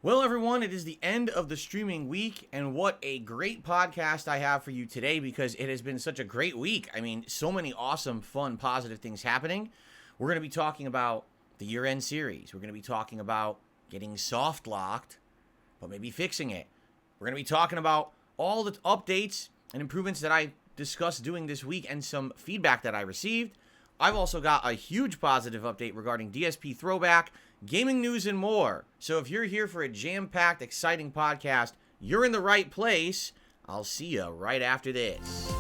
Well, everyone, it is the end of the streaming week, and what a great podcast I have for you today because it has been such a great week. I mean, so many awesome, fun, positive things happening. We're going to be talking about the year-end series. We're going to be talking about getting soft-locked, but maybe fixing it. We're going to be talking about all the updates and improvements that I discussed doing this week and some feedback that I received. I've also got a huge positive update regarding DSP Throwback, gaming news, and more. So if you're here for a jam-packed, exciting podcast, you're in the right place. I'll see you right after this.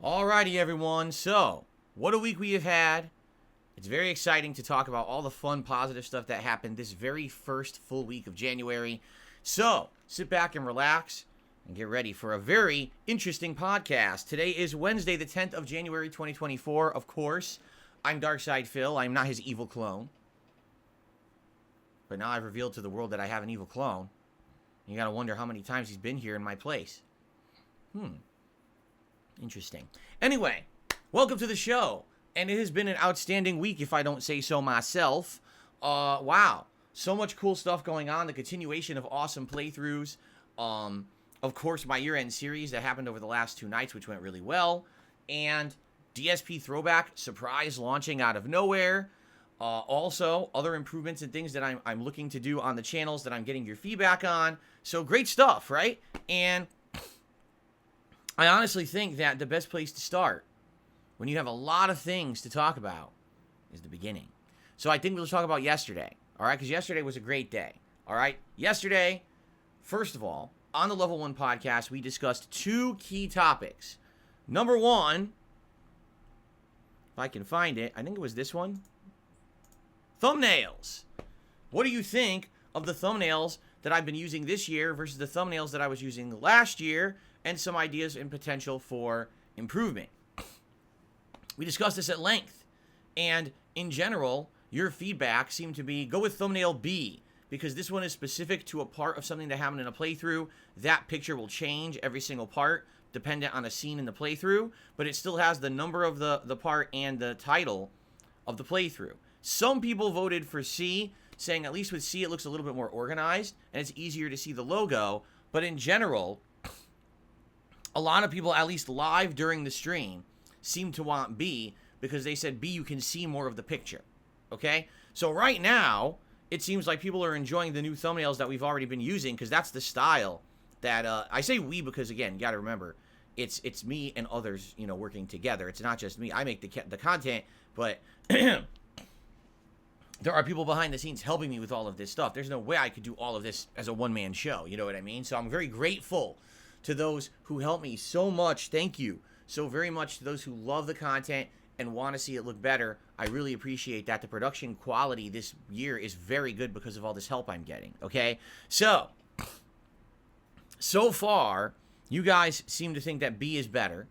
Alrighty, everyone. So, what a week we have had. It's very exciting to talk about all the fun, positive stuff that happened this very first full week of January. So, sit back and relax and get ready for a very interesting podcast. Today is Wednesday, the 10th of January, 2024. Of course, I'm Darkside Phil. I'm not his evil clone. But now I've revealed to the world that I have an evil clone. You gotta wonder how many times he's been here in my place. Interesting. Anyway, welcome to the show. And it has been an outstanding week, if I don't say so myself. Wow. So much cool stuff going on. The continuation of awesome playthroughs. Of course, my year-end series that happened over the last 2 nights, which went really well. And DSP Throwback, surprise launching out of nowhere. Also, other improvements and things that I'm looking to do on the channels that I'm getting your feedback on. So, great stuff, right? And I honestly think that the best place to start when you have a lot of things to talk about is the beginning. So I think we'll talk about yesterday, all right? Because yesterday was a great day, all right? Yesterday, first of all, on the Level 1 podcast, we discussed 2 key topics. Number 1, if I can find it, I think it was this one. Thumbnails. What do you think of the thumbnails that I've been using this year versus the thumbnails that I was using last year, and some ideas and potential for improvement? We discussed this at length, and in general, your feedback seemed to be, go with thumbnail B, because this one is specific to a part of something that happened in a playthrough. That picture will change every single part, dependent on a scene in the playthrough, but it still has the number of the part and the title of the playthrough. Some people voted for C, saying at least with C it looks a little bit more organized, and it's easier to see the logo, but in general, a lot of people, at least live during the stream, seem to want B because they said B, you can see more of the picture, okay? So right now, it seems like people are enjoying the new thumbnails that we've already been using because that's the style that, I say we because, again, you got to remember, it's me and others, you know, working together. It's not just me. I make the content, but there are people behind the scenes helping me with all of this stuff. There's no way I could do all of this as a one-man show, you know what I mean? So I'm very grateful to those who help me so much. Thank you so very much to those who love the content and want to see it look better. I really appreciate that. The production quality this year is very good because of all this help I'm getting, okay? So far, you guys seem to think that B is better,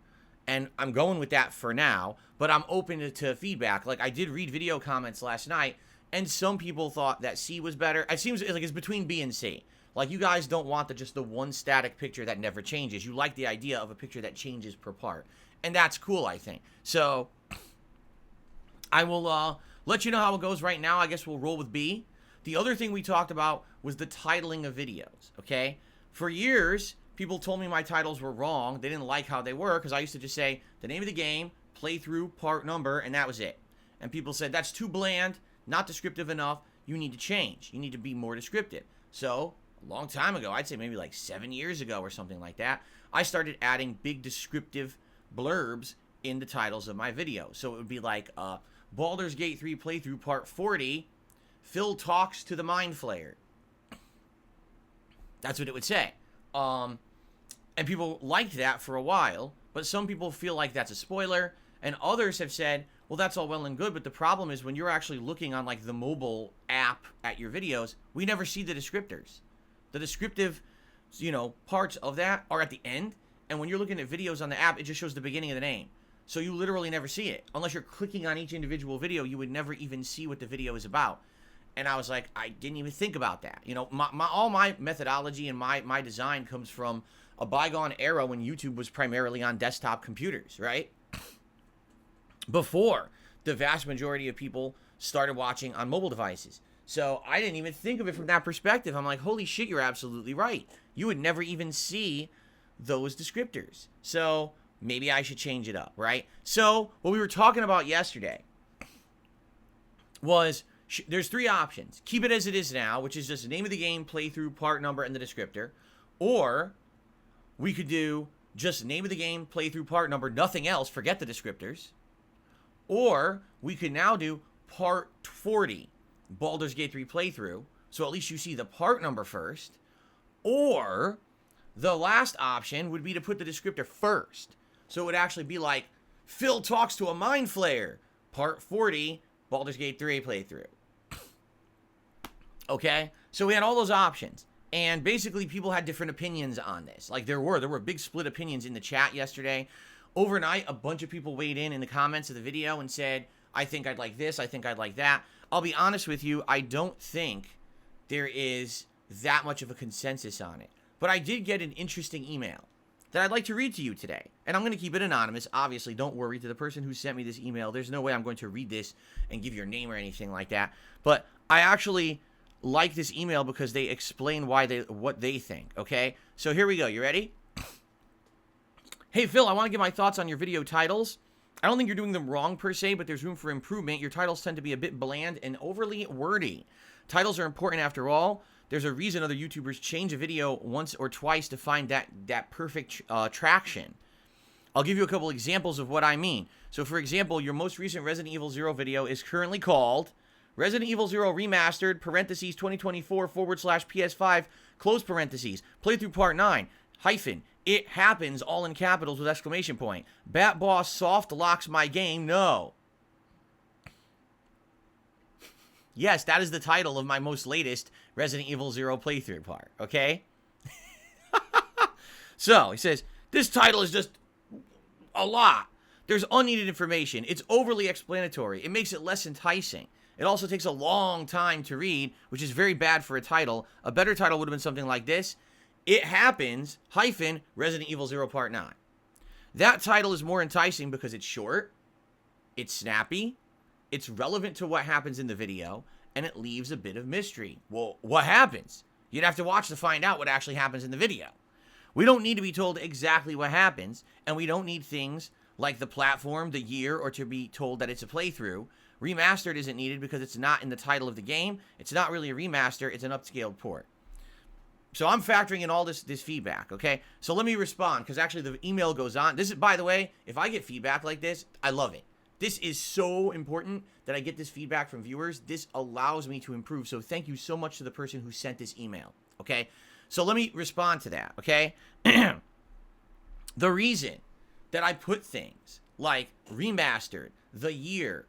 and I'm going with that for now, but I'm open to feedback. Like, I did read video comments last night, and some people thought that C was better. It seems like it's between B and C. Like, you guys don't want just the one static picture that never changes. You like the idea of a picture that changes per part. And that's cool, I think. So, I will let you know how it goes right now. I guess we'll roll with B. The other thing we talked about was the titling of videos, okay? For years, people told me my titles were wrong. They didn't like how they were because I used to just say the name of the game, playthrough, part number, and that was it. And people said, that's too bland, not descriptive enough. You need to change. You need to be more descriptive. So, a long time ago, I'd say maybe like 7 years ago or something like that, I started adding big descriptive blurbs in the titles of my video. So it would be like Baldur's Gate 3 playthrough part 40, Phil talks to the Mind Flayer. That's what it would say. And people liked that for a while, but some people feel like that's a spoiler, and others have said, well, that's all well and good, but the problem is when you're actually looking on like the mobile app at your videos, we never see the descriptors. The descriptive, parts of that are at the end, and when you're looking at videos on the app, it just shows the beginning of the name. So you literally never see it. Unless you're clicking on each individual video, you would never even see what the video is about. And I was like, I didn't even think about that. All my methodology and my design comes from a bygone era when YouTube was primarily on desktop computers, right? Before the vast majority of people started watching on mobile devices. So I didn't even think of it from that perspective. I'm like, holy shit, you're absolutely right. You would never even see those descriptors. So maybe I should change it up, right? So what we were talking about yesterday was there's 3 options. Keep it as it is now, which is just the name of the game, playthrough, part number, and the descriptor. Or we could do just name of the game, playthrough, part number, nothing else, forget the descriptors. Or we could now do part 40, Baldur's Gate 3 playthrough, so at least you see the part number first. Or the last option would be to put the descriptor first. So it would actually be like, Phil talks to a Mind Flayer, part 40, Baldur's Gate 3 playthrough. Okay? So we had all those options. And basically people had different opinions on this. Like there were big split opinions in the chat yesterday. Overnight, a bunch of people weighed in the comments of the video and said, I think I'd like this, I think I'd like that. I'll be honest with you, I don't think there is that much of a consensus on it. But I did get an interesting email that I'd like to read to you today. And I'm going to keep it anonymous. Obviously, don't worry, to the person who sent me this email, there's no way I'm going to read this and give your name or anything like that. But I actually like this email because they explain what they think, okay? So here we go. You ready? Hey, Phil, I want to give my thoughts on your video titles. I don't think you're doing them wrong per se, but there's room for improvement. Your titles tend to be a bit bland and overly wordy. Titles are important after all. There's a reason other YouTubers change a video once or twice to find that perfect traction. I'll give you a couple examples of what I mean. So, for example, your most recent Resident Evil 0 video is currently called Resident Evil 0 Remastered, parentheses, 2024/PS5, close parentheses, playthrough part 9, hyphen, it happens, all in capitals with exclamation point. Bat Boss soft locks my game, no. Yes, that is the title of my most latest Resident Evil 0 playthrough part, okay? So, he says, this title is just a lot. There's unneeded information. It's overly explanatory. It makes it less enticing. It also takes a long time to read, which is very bad for a title. A better title would have been something like this. It happens, hyphen, Resident Evil 0 Part 9. That title is more enticing because it's short, it's snappy, it's relevant to what happens in the video, and it leaves a bit of mystery. Well, what happens? You'd have to watch to find out what actually happens in the video. We don't need to be told exactly what happens, and we don't need things like the platform, the year, or to be told that it's a playthrough. Remastered isn't needed because it's not in the title of the game. It's not really a remaster, it's an upscaled port. So I'm factoring in all this feedback, okay? So let me respond, because actually the email goes on. This is, by the way, if I get feedback like this, I love it. This is so important that I get this feedback from viewers. This allows me to improve. So thank you so much to the person who sent this email, okay? So let me respond to that, okay? The reason that I put things like remastered, the year,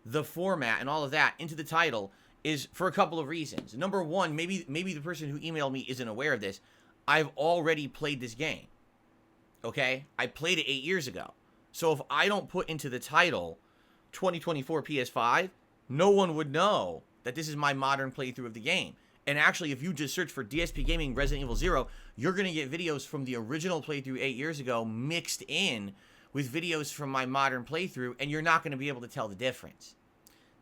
the format, and all of that into the title is for a couple of reasons. Number one, maybe the person who emailed me isn't aware of this. I've already played this game, okay? I played it 8 years ago. So if I don't put into the title 2024 PS5, no one would know that this is my modern playthrough of the game. And actually, if you just search for DSP Gaming Resident Evil 0, you're going to get videos from the original playthrough 8 years ago mixed in with videos from my modern playthrough, and you're not going to be able to tell the difference.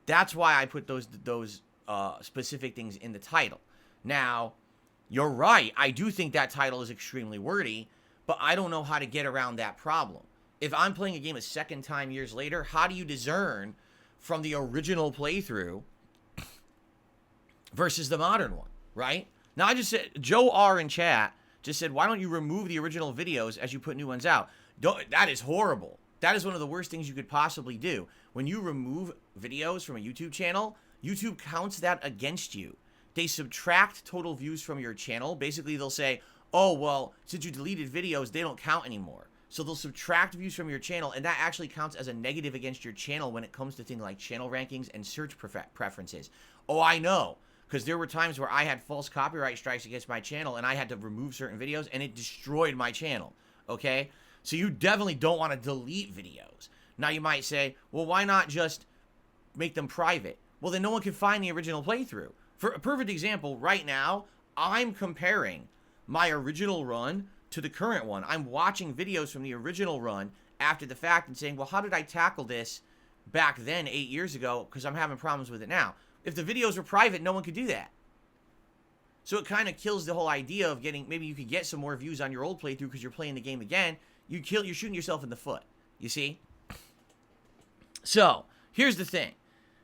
That's why I put those specific things in the title. Now, you're right. I do think that title is extremely wordy, but I don't know how to get around that problem. If I'm playing a game a second time years later, how do you discern from the original playthrough versus the modern one, right? Now, I just said, Joe R in chat just said, why don't you remove the original videos as you put new ones out? That is horrible. That is one of the worst things you could possibly do. When you remove videos from a YouTube channel, YouTube counts that against you. They subtract total views from your channel. Basically, they'll say, oh, well, since you deleted videos, they don't count anymore. So they'll subtract views from your channel, and that actually counts as a negative against your channel when it comes to things like channel rankings and search preferences. Oh, I know, because there were times where I had false copyright strikes against my channel, and I had to remove certain videos, and it destroyed my channel, okay? So you definitely don't want to delete videos. Now, you might say, well, why not just make them private? Well, then no one can find the original playthrough. For a perfect example, right now, I'm comparing my original run to the current one. I'm watching videos from the original run after the fact and saying, well, how did I tackle this back then 8 years ago? Because I'm having problems with it now. If the videos were private, no one could do that. So it kind of kills the whole idea of getting, maybe you could get some more views on your old playthrough because you're playing the game again. You're shooting yourself in the foot, you see? So, here's the thing.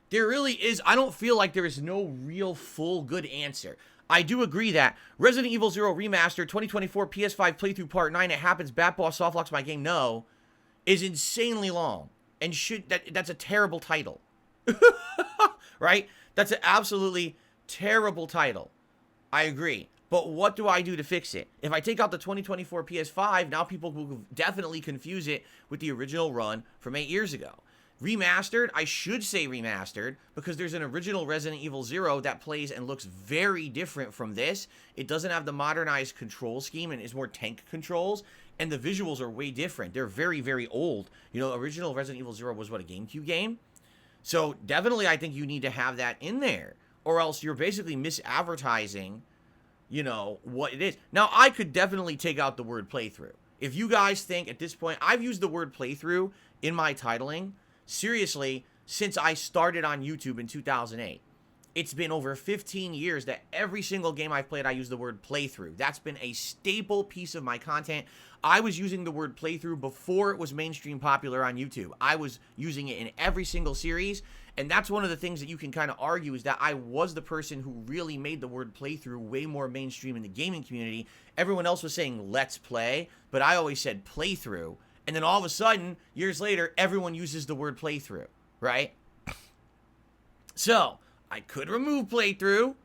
There really is, I don't feel like there is no real full good answer. I do agree that Resident Evil 0 Remastered 2024 PS5 Playthrough Part 9, It Happens, Bat Boss Softlocks My Game, No, is insanely long. And that's a terrible title. Right? That's an absolutely terrible title. I agree. But what do I do to fix it? If I take out the 2024 PS5, now people will definitely confuse it with the original run from 8 years ago. Remastered, I should say remastered, because there's an original Resident Evil 0 that plays and looks very different from this. It doesn't have the modernized control scheme and is more tank controls, and the visuals are way different. They're very, very old. You know, original Resident Evil 0 was, what, a GameCube game? So definitely I think you need to have that in there, or else you're basically misadvertising, you know, what it is. Now, I could definitely take out the word playthrough. If you guys think at this point, I've used the word playthrough in my titling, seriously, since I started on YouTube in 2008. It's been over 15 years that every single game I've played, I use the word playthrough. That's been a staple piece of my content. I was using the word playthrough before it was mainstream popular on YouTube. I was using it in every single series, and that's one of the things that you can kind of argue is that I was the person who really made the word playthrough way more mainstream in the gaming community. Everyone else was saying let's play, but I always said playthrough. And then all of a sudden, years later, everyone uses the word playthrough, right? So, I could remove playthrough,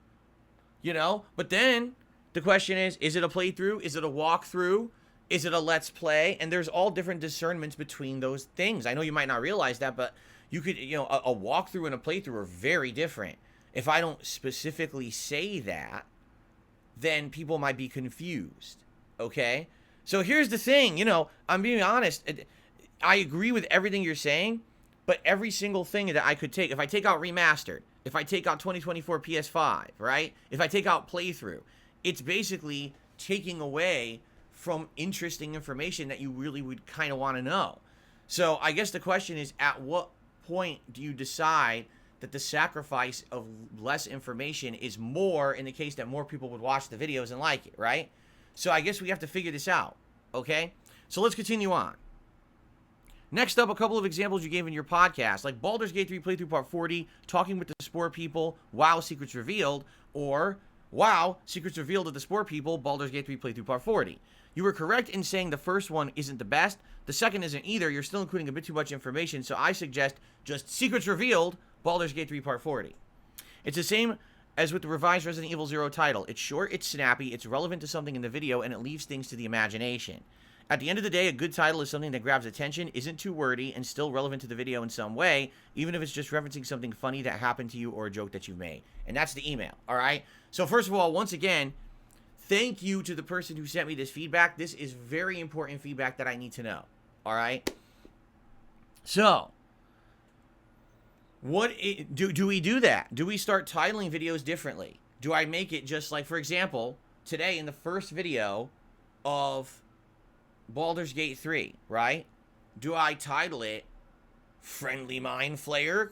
you know, but then the question is it a playthrough? Is it a walkthrough? Is it a let's play? And there's all different discernments between those things. I know you might not realize that, but you could, you know, a walkthrough and a playthrough are very different. If I don't specifically say that, then people might be confused, okay? So here's the thing, you know, I'm being honest. I agree with everything you're saying, but every single thing that I could take, if I take out remastered, if I take out 2024 PS5, right? If I take out playthrough, it's basically taking away from interesting information that you really would kind of want to know. So I guess the question is, at what point do you decide that the sacrifice of less information is more in the case that more people would watch the videos and like it, right? So I guess we have to figure this out, okay? So let's continue on. Next up, a couple of examples you gave in your podcast, like Baldur's Gate 3 Playthrough Part 40, Talking with the Spore People, WoW Secrets Revealed, or WoW Secrets Revealed of the Spore People, Baldur's Gate 3 Playthrough Part 40. You were correct in saying the first one isn't the best. The second isn't either. You're still including a bit too much information, so I suggest just Secrets Revealed, Baldur's Gate 3 Part 40. It's the same as with the revised Resident Evil 0 title. It's short, it's snappy, it's relevant to something in the video, and it leaves things to the imagination. At the end of the day, a good title is something that grabs attention, isn't too wordy, and still relevant to the video in some way, even if it's just referencing something funny that happened to you or a joke that you've made. And that's the email, all right? So first of all, once again, thank you to the person who sent me this feedback. This is very important feedback that I need to know, all right? So, do we do that? Do we start titling videos differently? Do I make it just like, for example, today in the first video of Baldur's Gate 3, right? Do I title it Friendly Mind Flayer, ?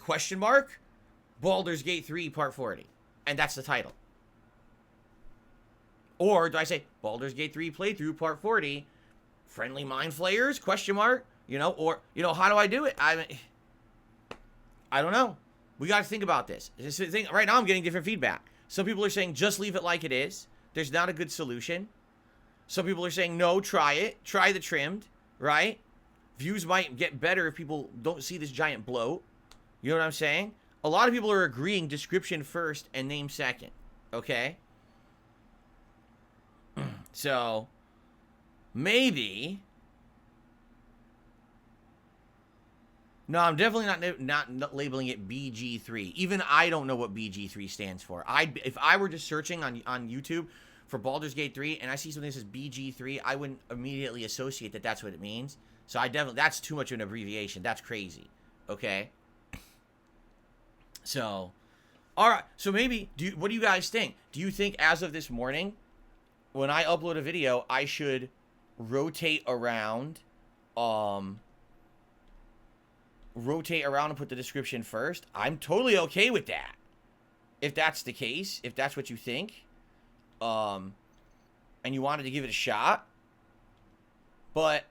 Baldur's Gate 3 Part 40. And that's the title. Or do I say Baldur's Gate 3 Playthrough Part 40, Friendly Mind Flayers, ? You know, or, you know, how do I do it? I don't know. We got to think about this. Right now I'm getting different feedback. Some people are saying just leave it like it is. There's not a good solution. Some people are saying, no, try it. Try the trimmed, right? Views might get better if people don't see this giant bloat. You know what I'm saying? A lot of people are agreeing description first and name second. Okay? So, maybe... No, I'm definitely not labeling it BG3. Even I don't know what BG3 stands for. If I were just searching on YouTube for Baldur's Gate 3 and I see something that says BG3, I wouldn't immediately associate that that's what it means. So that's too much of an abbreviation. That's crazy. Okay? So, all right. So maybe, what do you guys think? Do you think as of this morning, when I upload a video, I should rotate around and put the description first? I'm totally okay with that. If that's the case, if that's what you think, and you wanted to give it a shot. But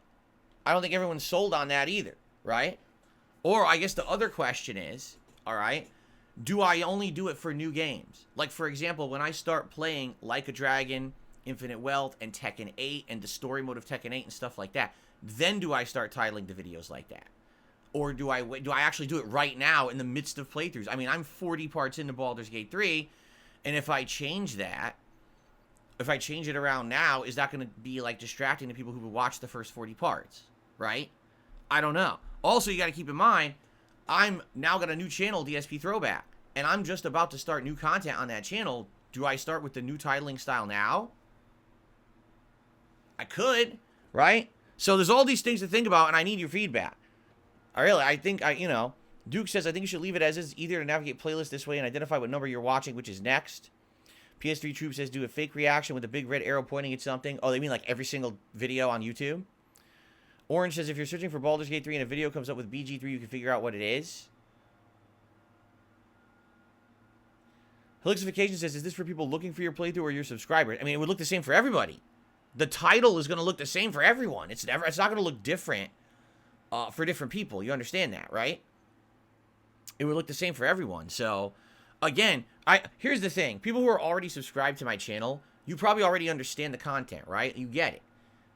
I don't think everyone's sold on that either, right? Or I guess the other question is, all right, do I only do it for new games? Like, for example, when I start playing Like a Dragon, Infinite Wealth, and Tekken 8, and the story mode of Tekken 8 and stuff like that, then do I start titling the videos like that? Or do I actually do it right now in the midst of playthroughs? I mean, I'm 40 parts into Baldur's Gate 3, and if I change that, if I change it around now, is that going to be, like, distracting to people who would watch the first 40 parts, right? I don't know. Also, you got to keep in mind, I'm now got a new channel, DSP Throwback, and I'm just about to start new content on that channel. Do I start with the new titling style now? I could, right? So there's all these things to think about, and I need your feedback. I think Duke says, I think you should leave it as is, either to navigate playlists this way and identify what number you're watching, which is next. PS3 Troop says, do a fake reaction with a big red arrow pointing at something. Oh, they mean like every single video on YouTube? Orange says, if you're searching for Baldur's Gate 3 and a video comes up with BG3, you can figure out what it is. Helixification says, is this for people looking for your playthrough or your subscribers? I mean, it would look the same for everybody. The title is going to look the same for everyone. It's not going to look different for different people. You understand that, right? It would look the same for everyone. So, again, here's the thing. People who are already subscribed to my channel, you probably already understand the content, right? You get it.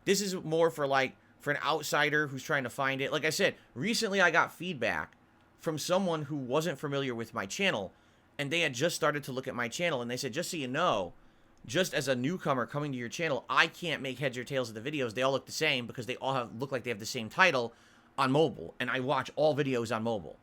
This is more for an outsider who's trying to find it. Like I said, recently I got feedback from someone who wasn't familiar with my channel, and they had just started to look at my channel, and they said, just so you know, just as a newcomer coming to your channel, I can't make heads or tails of the videos. They all look the same because they all look like they have the same title on mobile, and I watch all videos on mobile.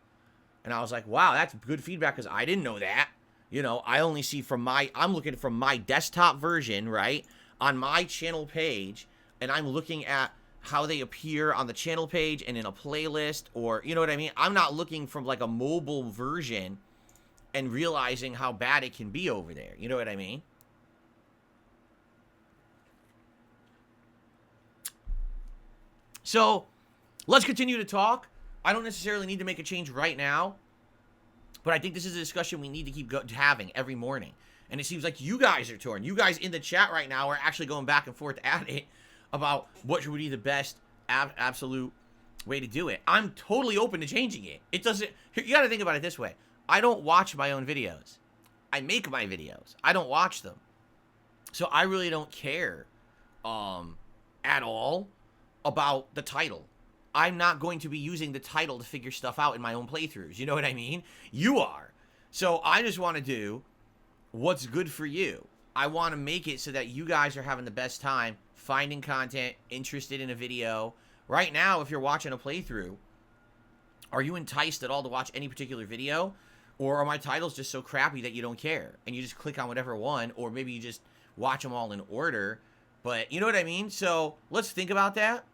And I was like, wow, that's good feedback because I didn't know that. You know, I only see I'm looking from my desktop version, right, on my channel page, and I'm looking at how they appear on the channel page and in a playlist, or, you know what I mean? I'm not looking from like a mobile version and realizing how bad it can be over there. You know what I mean? So, let's continue to talk. I don't necessarily need to make a change right now, but I think this is a discussion we need to keep having every morning. And it seems like you guys are torn. You guys in the chat right now are actually going back and forth at it about what would be the best absolute way to do it. I'm totally open to changing it. It doesn't... You got to think about it this way. I don't watch my own videos. I make my videos. I don't watch them. So I really don't care at all about the title. I'm not going to be using the title to figure stuff out in my own playthroughs. You know what I mean? You are. So I just want to do what's good for you. I want to make it so that you guys are having the best time finding content, interested in a video. Right now, if you're watching a playthrough, are you enticed at all to watch any particular video? Or are my titles just so crappy that you don't care? And you just click on whatever one, or maybe you just watch them all in order. But you know what I mean? So let's think about that.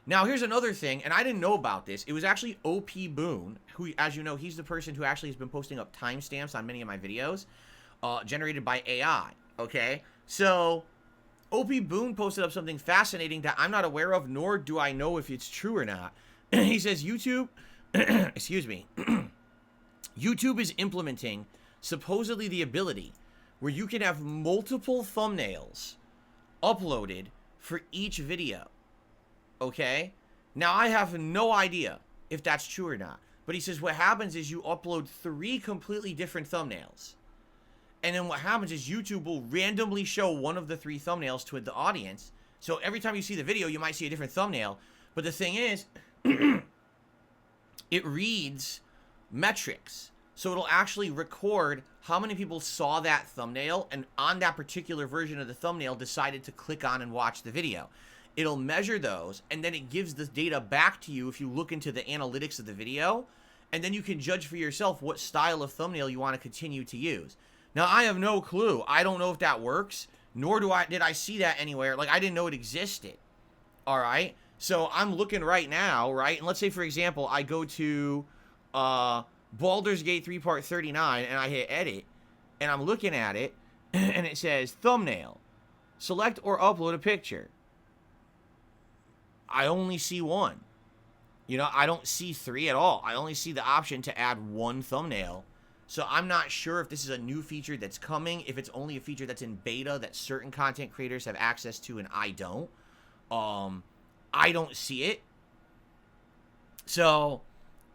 Now, here's another thing, and I didn't know about this. It was actually OP Boone, who, as you know, he's the person who actually has been posting up timestamps on many of my videos, generated by AI, okay? So, OP Boone posted up something fascinating that I'm not aware of, nor do I know if it's true or not. He says YouTube, excuse me, YouTube is implementing supposedly the ability where you can have multiple thumbnails uploaded for each video. Okay? Now, I have no idea if that's true or not. But he says what happens is you upload 3 completely different thumbnails. And then what happens is YouTube will randomly show one of the 3 thumbnails to the audience. So every time you see the video, you might see a different thumbnail. But the thing is, it reads metrics. So it'll actually record how many people saw that thumbnail and on that particular version of the thumbnail decided to click on and watch the video. It'll measure those, and then it gives the data back to you if you look into the analytics of the video, and then you can judge for yourself what style of thumbnail you want to continue to use. Now, I have no clue. I don't know if that works, nor did I see that anywhere. Like, I didn't know it existed. All right? So I'm looking right now, right? And let's say, for example, I go to Baldur's Gate 3 Part 39, and I hit edit, and I'm looking at it, and it says thumbnail. Select or upload a picture. I only see 1. You know, I don't see 3 at all. I only see the option to add 1 thumbnail. So I'm not sure if this is a new feature that's coming, if it's only a feature that's in beta that certain content creators have access to and I don't. I don't see it. So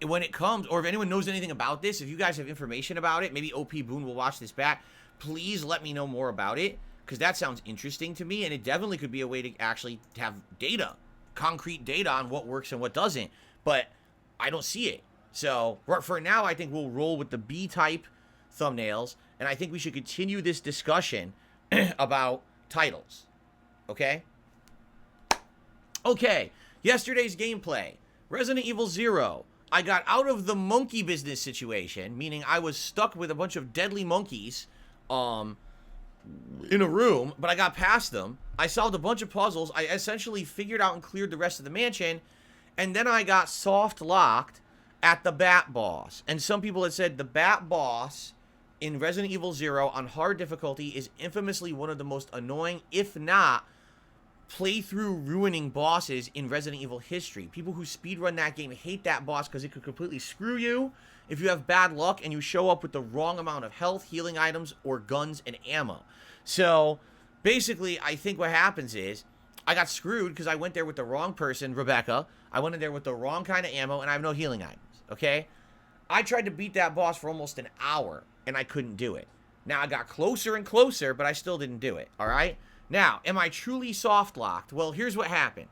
when it comes, or if anyone knows anything about this, if you guys have information about it, maybe OP Boone will watch this back, please let me know more about it, because that sounds interesting to me, and it definitely could be a way to actually have data, concrete data on what works and what doesn't, but I don't see it. So for now, I think we'll roll with the B-type thumbnails, and I think we should continue this discussion about titles. Okay? Okay, yesterday's gameplay. Resident Evil 0. I got out of the monkey business situation, meaning I was stuck with a bunch of deadly monkeys in a room, but I got past them. I solved a bunch of puzzles. I essentially figured out and cleared the rest of the mansion, and then I got soft locked at the Bat Boss. And some people had said the Bat Boss in Resident Evil 0 on hard difficulty is infamously one of the most annoying, if not playthrough ruining bosses in Resident Evil history. People who speedrun that game hate that boss because it could completely screw you if you have bad luck and you show up with the wrong amount of health, healing items, or guns and ammo. So basically, I think what happens is I got screwed because I went there with the wrong person, Rebecca. I went in there with the wrong kind of ammo, and I have no healing items, okay? I tried to beat that boss for almost an hour, and I couldn't do it. Now, I got closer and closer, but I still didn't do it, all right? Now, am I truly soft-locked? Well, here's what happened.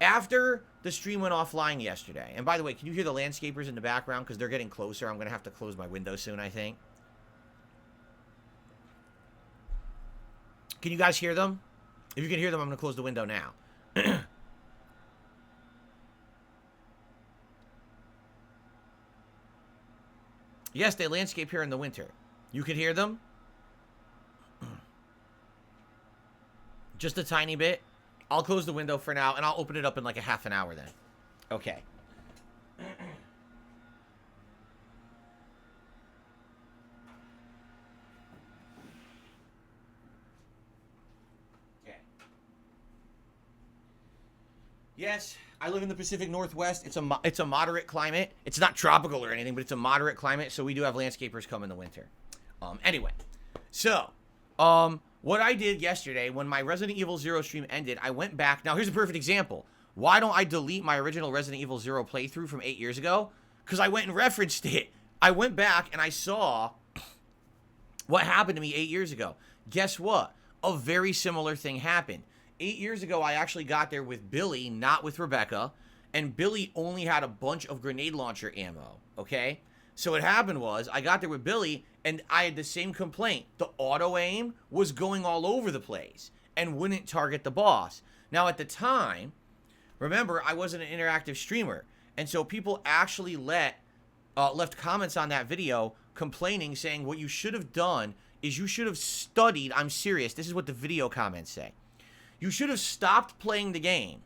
After the stream went offline yesterday, and by the way, can you hear the landscapers in the background? Because they're getting closer. I'm going to have to close my window soon, I think. Can you guys hear them? If you can hear them, I'm going to close the window now. Yes, they landscape here in the winter. You can hear them? Just a tiny bit. I'll close the window for now, and I'll open it up in like a half an hour then. Okay. Yes, I live in the Pacific Northwest. It's a moderate climate. It's not tropical or anything, but it's a moderate climate, so we do have landscapers come in the winter. Anyway, so, what I did yesterday when my Resident Evil 0 stream ended, I went back. Now, here's a perfect example. Why don't I delete my original Resident Evil 0 playthrough from 8 years ago? Because I went and referenced it. I went back and I saw what happened to me 8 years ago. Guess what? A very similar thing happened. 8 years ago, I actually got there with Billy, not with Rebecca, and Billy only had a bunch of grenade launcher ammo, okay? So what happened was, I got there with Billy, and I had the same complaint. The auto-aim was going all over the place and wouldn't target the boss. Now, at the time, remember, I wasn't an interactive streamer, and so people actually left comments on that video complaining, saying what you should have done is you should have studied. I'm serious. This is what the video comments say. You should have stopped playing the game,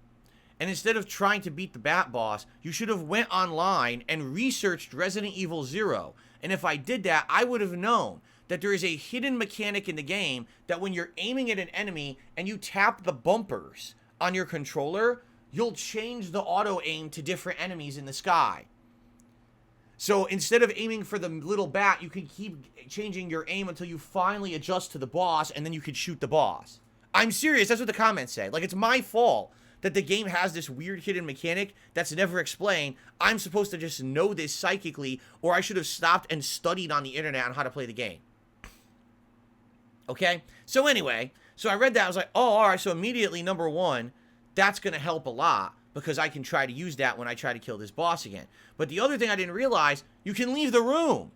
and instead of trying to beat the Bat Boss, you should have went online and researched Resident Evil 0. And if I did that, I would have known that there is a hidden mechanic in the game that when you're aiming at an enemy and you tap the bumpers on your controller, you'll change the auto-aim to different enemies in the sky. So instead of aiming for the little bat, you can keep changing your aim until you finally adjust to the boss, and then you can shoot the boss. I'm serious, that's what the comments say. Like, it's my fault that the game has this weird hidden mechanic that's never explained. I'm supposed to just know this psychically, or I should have stopped and studied on the internet on how to play the game. Okay? So anyway, so I read that. I was like, oh, all right. So immediately, number one, that's going to help a lot because I can try to use that when I try to kill this boss again. But the other thing I didn't realize, you can leave the room.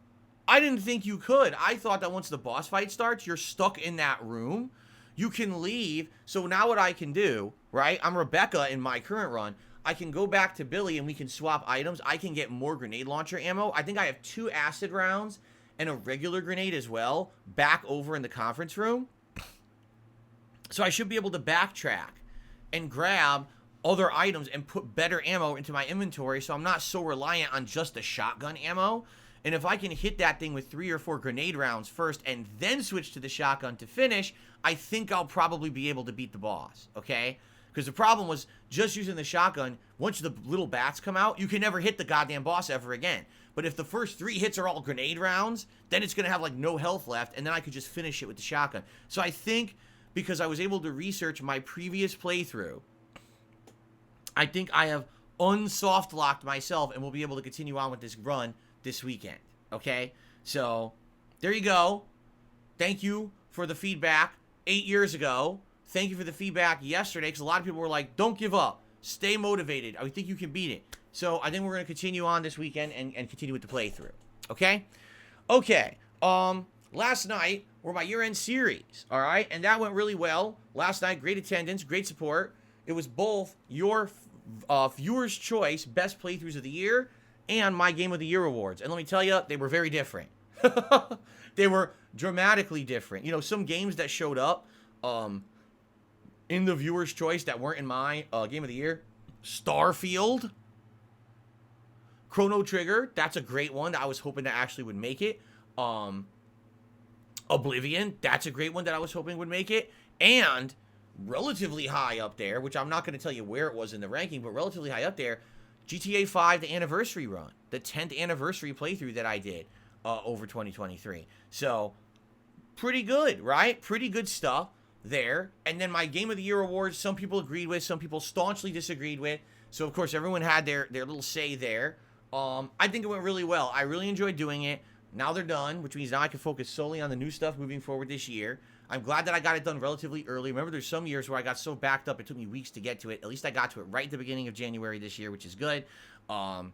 I didn't think you could. I thought that once the boss fight starts, you're stuck in that room. You can leave. So now what I can do, right? I'm Rebecca in my current run. I can go back to Billy and we can swap items. I can get more grenade launcher ammo. I think I have 2 acid rounds and a regular grenade as well back over in the conference room. So I should be able to backtrack and grab other items and put better ammo into my inventory so I'm not so reliant on just the shotgun ammo. And if I can hit that thing with 3 or 4 grenade rounds first and then switch to the shotgun to finish, I think I'll probably be able to beat the boss, okay? Because the problem was just using the shotgun, once the little bats come out, you can never hit the goddamn boss ever again. But if the first 3 hits are all grenade rounds, then it's going to have like no health left, and then I could just finish it with the shotgun. So I think because I was able to research my previous playthrough, I think I have unsoft locked myself and will be able to continue on with this run this weekend, okay? So there you go. Thank you for the feedback 8 years ago. Thank you for the feedback yesterday, because a lot of people were like, don't give up. Stay motivated. I think you can beat it. So I think we're going to continue on this weekend and continue with the playthrough. Okay? Okay. Last night were my year-end series, all right? And that went really well. Last night, great attendance, great support. It was both your Viewers' Choice Best Playthroughs of the Year and my Game of the Year awards. And let me tell you, they were very different. They were dramatically different. You know, some games that showed up, in the Viewer's Choice that weren't in my Game of the Year. Starfield. Chrono Trigger. That's a great one that I was hoping that actually would make it. Oblivion. That's a great one that I was hoping would make it. And relatively high up there, which I'm not going to tell you where it was in the ranking, but relatively high up there, GTA 5, the anniversary run. The 10th anniversary playthrough that I did over 2023. So, pretty good, right? Pretty good stuff there. And then my Game of the Year awards, some people agreed with, some people staunchly disagreed with. So, of course, everyone had their little say there. I think it went really well. I really enjoyed doing it. Now they're done, which means now I can focus solely on the new stuff moving forward this year. I'm glad that I got it done relatively early. Remember, there's some years where I got so backed up, it took me weeks to get to it. At least I got to it right at the beginning of January this year, which is good. So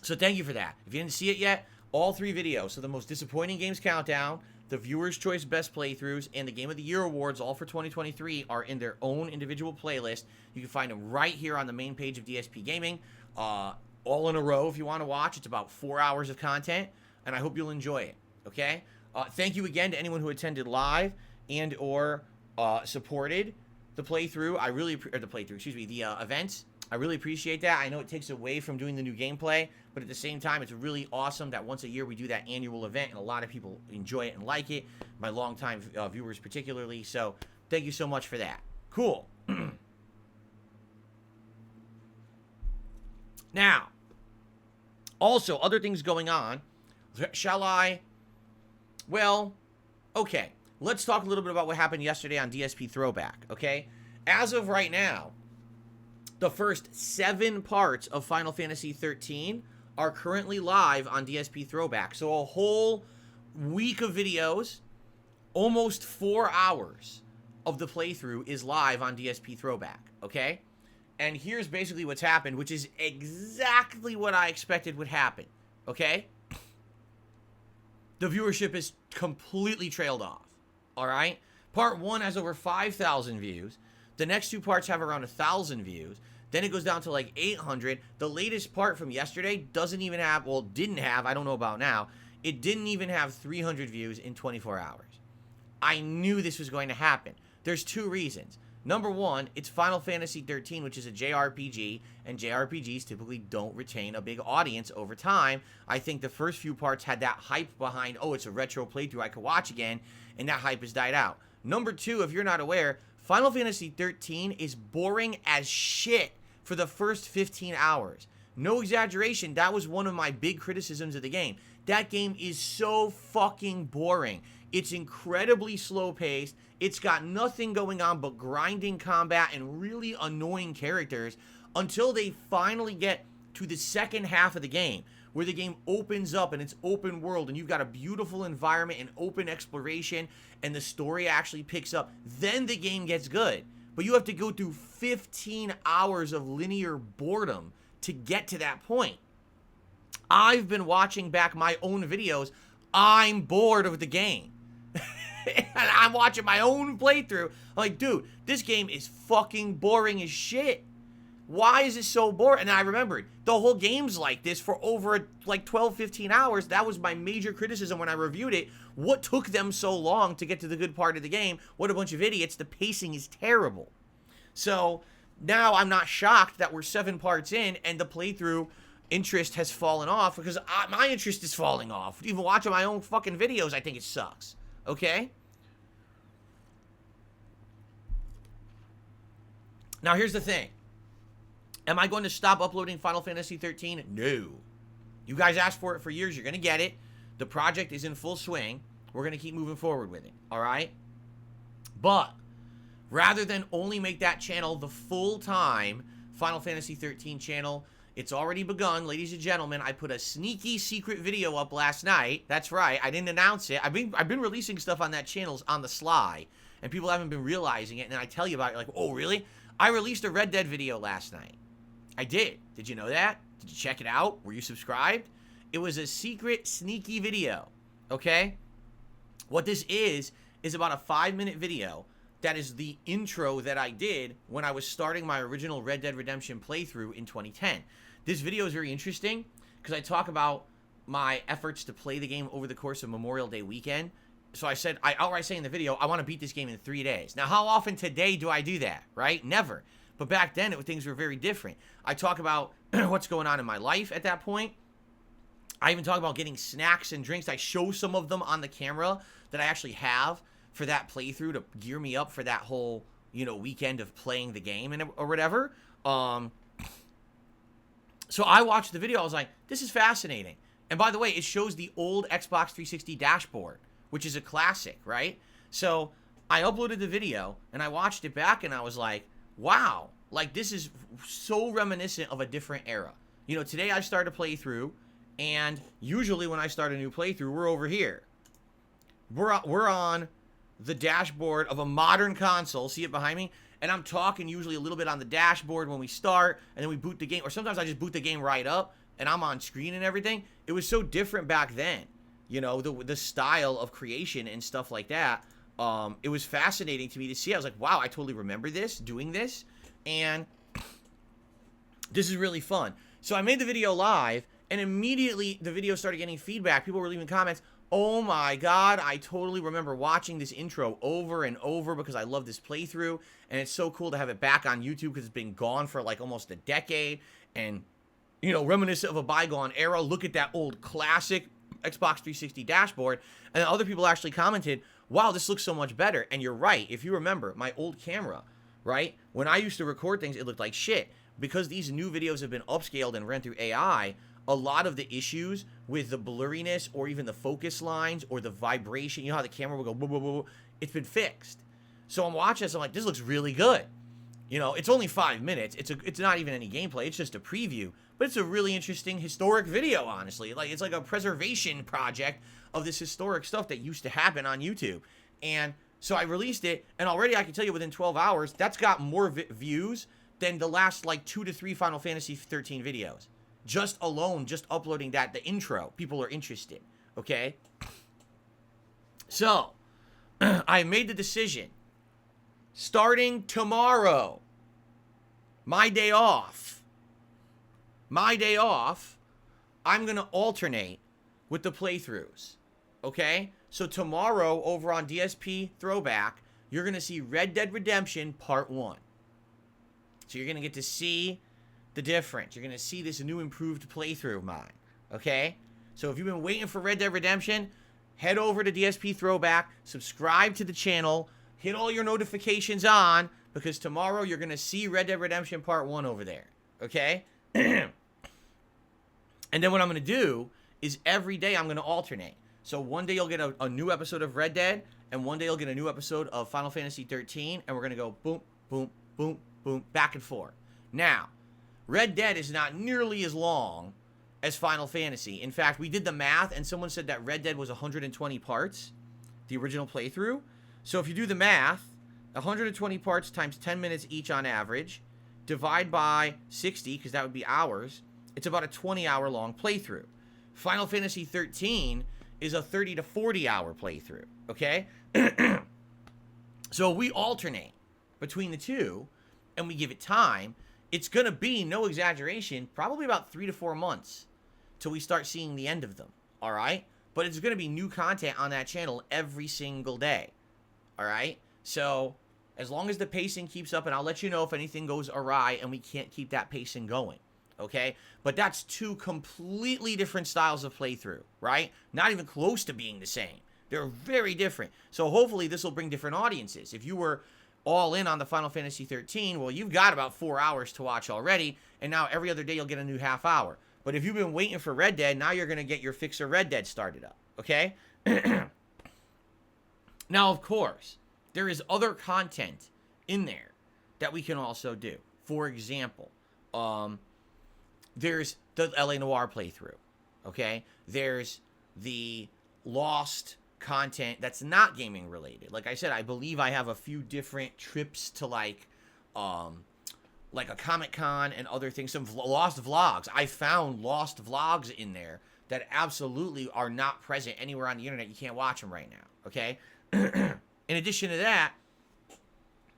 thank you for that. If you didn't see it yet, all 3 videos, so the most disappointing games countdown, the Viewer's Choice Best Playthroughs, and the Game of the Year Awards, all for 2023, are in their own individual playlist. You can find them right here on the main page of DSP Gaming, all in a row if you want to watch. It's about 4 hours of content, and I hope you'll enjoy it, okay? Thank you again to anyone who attended live and or supported the playthrough. The events. I really appreciate that. I know it takes away from doing the new gameplay, but at the same time, it's really awesome that once a year we do that annual event, and a lot of people enjoy it and like it, my longtime viewers particularly. So thank you so much for that. Cool. Now, also, other things going on. Shall I? Well, okay. Let's talk a little bit about what happened yesterday on DSP Throwback, okay? As of right now, the first 7 parts of Final Fantasy 13 are currently live on DSP Throwback. So a whole week of videos, almost 4 hours of the playthrough is live on DSP Throwback, okay? And here's basically what's happened, which is exactly what I expected would happen, okay? The viewership is completely trailed off, all right? Part 1 has over 5,000 views. The next 2 parts have around 1,000 views. Then it goes down to like 800. The latest part from yesterday doesn't even have, well, didn't have, I don't know about now, it didn't even have 300 views in 24 hours. I knew this was going to happen. There's 2 reasons. Number 1, it's Final Fantasy 13, which is a JRPG, and JRPGs typically don't retain a big audience over time. I think the first few parts had that hype behind, oh, it's a retro playthrough I could watch again, and that hype has died out. Number 2, if you're not aware, Final Fantasy 13 is boring as shit for the first 15 hours. No exaggeration, that was one of my big criticisms of the game. That game is so fucking boring. It's incredibly slow-paced. It's got nothing going on but grinding combat and really annoying characters until they finally get to the second half of the game, where the game opens up and it's open world and you've got a beautiful environment and open exploration and the story actually picks up, then the game gets good. But you have to go through 15 hours of linear boredom to get to that point. I've been watching back my own videos. I'm bored of the game. And I'm watching my own playthrough. I'm like, dude, this game is fucking boring as shit. Why is it so boring? And I remembered, the whole game's like this for over like 12, 15 hours. That was my major criticism when I reviewed it. What took them so long to get to the good part of the game? What a bunch of idiots. The pacing is terrible. So now I'm not shocked that we're 7 parts in and the playthrough interest has fallen off, because my interest is falling off. Even watching my own fucking videos, I think it sucks. Okay? Now, here's the thing. Am I going to stop uploading Final Fantasy 13? No. You guys asked for it for years. You're going to get it. The project is in full swing. We're going to keep moving forward with it. All right? But rather than only make that channel the full-time Final Fantasy 13 channel, it's already begun, ladies and gentlemen. I put a sneaky secret video up last night. That's right. I didn't announce it. I've been releasing stuff on that channel on the sly, and people haven't been realizing it. And then I tell you about it, like, oh, really? I released a Red Dead video last night. I did. Did you know that? Did you check it out? Were you subscribed? It was a secret, sneaky video. Okay? What this is about a 5-minute video that is the intro that I did when I was starting my original Red Dead Redemption playthrough in 2010. This video is very interesting because I talk about my efforts to play the game over the course of Memorial Day weekend. So I outright say in the video, I want to beat this game in 3 days. Now, how often today do I do that, right? Never. But back then, things were very different. I talk about what's going on in my life at that point. I even talk about getting snacks and drinks. I show some of them on the camera that I actually have for that playthrough to gear me up for that whole, weekend of playing the game or whatever. So I watched the video. I was like, this is fascinating. And by the way, it shows the old Xbox 360 dashboard, which is a classic, right? So I uploaded the video and I watched it back and I was like, wow, like this is so reminiscent of a different era. Today I start a playthrough, and usually when I start a new playthrough, we're over here. We're on the dashboard of a modern console. See it behind me? And I'm talking usually a little bit on the dashboard when we start, and then we boot the game. Or sometimes I just boot the game right up, and I'm on screen and everything. It was so different back then. The style of creation and stuff like that. It was fascinating to me to see. I was like, wow, I totally remember doing this. And this is really fun. So I made the video live, and immediately the video started getting feedback. People were leaving comments. Oh my God, I totally remember watching this intro over and over because I love this playthrough. And it's so cool to have it back on YouTube because it's been gone for like almost a decade. And, reminiscent of a bygone era. Look at that old classic Xbox 360 dashboard. And other people actually commented, wow, this looks so much better. And you're right. If you remember my old camera, right? When I used to record things, it looked like shit. Because these new videos have been upscaled and ran through AI, a lot of the issues with the blurriness or even the focus lines or the vibration, how the camera will go, blah, blah, blah, blah, it's been fixed. So I'm watching this, I'm like, this looks really good. It's only 5 minutes. It's not even any gameplay. It's just a preview. But it's a really interesting historic video, honestly. It's like a preservation project of this historic stuff that used to happen on YouTube. And so I released it, and already I can tell you within 12 hours, that's got more views than the last 2 to 3 Final Fantasy 13 videos. Just uploading the intro. People are interested, okay? So, I made the decision. Starting tomorrow, my day off, I'm going to alternate with the playthroughs, okay? So tomorrow, over on DSP Throwback, you're going to see Red Dead Redemption Part 1. So you're going to get to see the difference. You're going to see this new improved playthrough of mine, okay? So if you've been waiting for Red Dead Redemption, head over to DSP Throwback, subscribe to the channel, hit all your notifications on, because tomorrow you're going to see Red Dead Redemption Part 1 over there, okay? And then what I'm going to do is every day I'm going to alternate. So one day you'll get a new episode of Red Dead, and one day you'll get a new episode of Final Fantasy 13, and we're going to go boom, boom, boom, boom, back and forth. Now, Red Dead is not nearly as long as Final Fantasy. In fact, we did the math, and someone said that Red Dead was 120 parts, the original playthrough. So if you do the math, 120 parts times 10 minutes each on average, divide by 60, because that would be hours, it's about a 20-hour long playthrough. Final Fantasy 13 is a 30 to 40-hour playthrough, okay? So we alternate between the two, and we give it time, it's going to be, no exaggeration, probably about 3 to 4 months till we start seeing the end of them, all right? But it's going to be new content on that channel every single day, all right? So as long as the pacing keeps up, and I'll let you know if anything goes awry and we can't keep that pacing going, okay? But that's two completely different styles of playthrough, right? Not even close to being the same. They're very different. So hopefully this will bring different audiences. If you were all in on the Final Fantasy 13, well, you've got about 4 hours to watch already, and now every other day you'll get a new half hour. But if you've been waiting for Red Dead, now you're going to get your fix of Red Dead started up, okay? Now, of course, there is other content in there that we can also do. For example, there's the LA Noire playthrough, okay? There's the Lost content that's not gaming related. Like I said, I believe I have a few different trips to like a Comic-Con and other things, some Lost vlogs. I found Lost vlogs in there that absolutely are not present anywhere on the internet. You can't watch them right now, okay? In addition to that,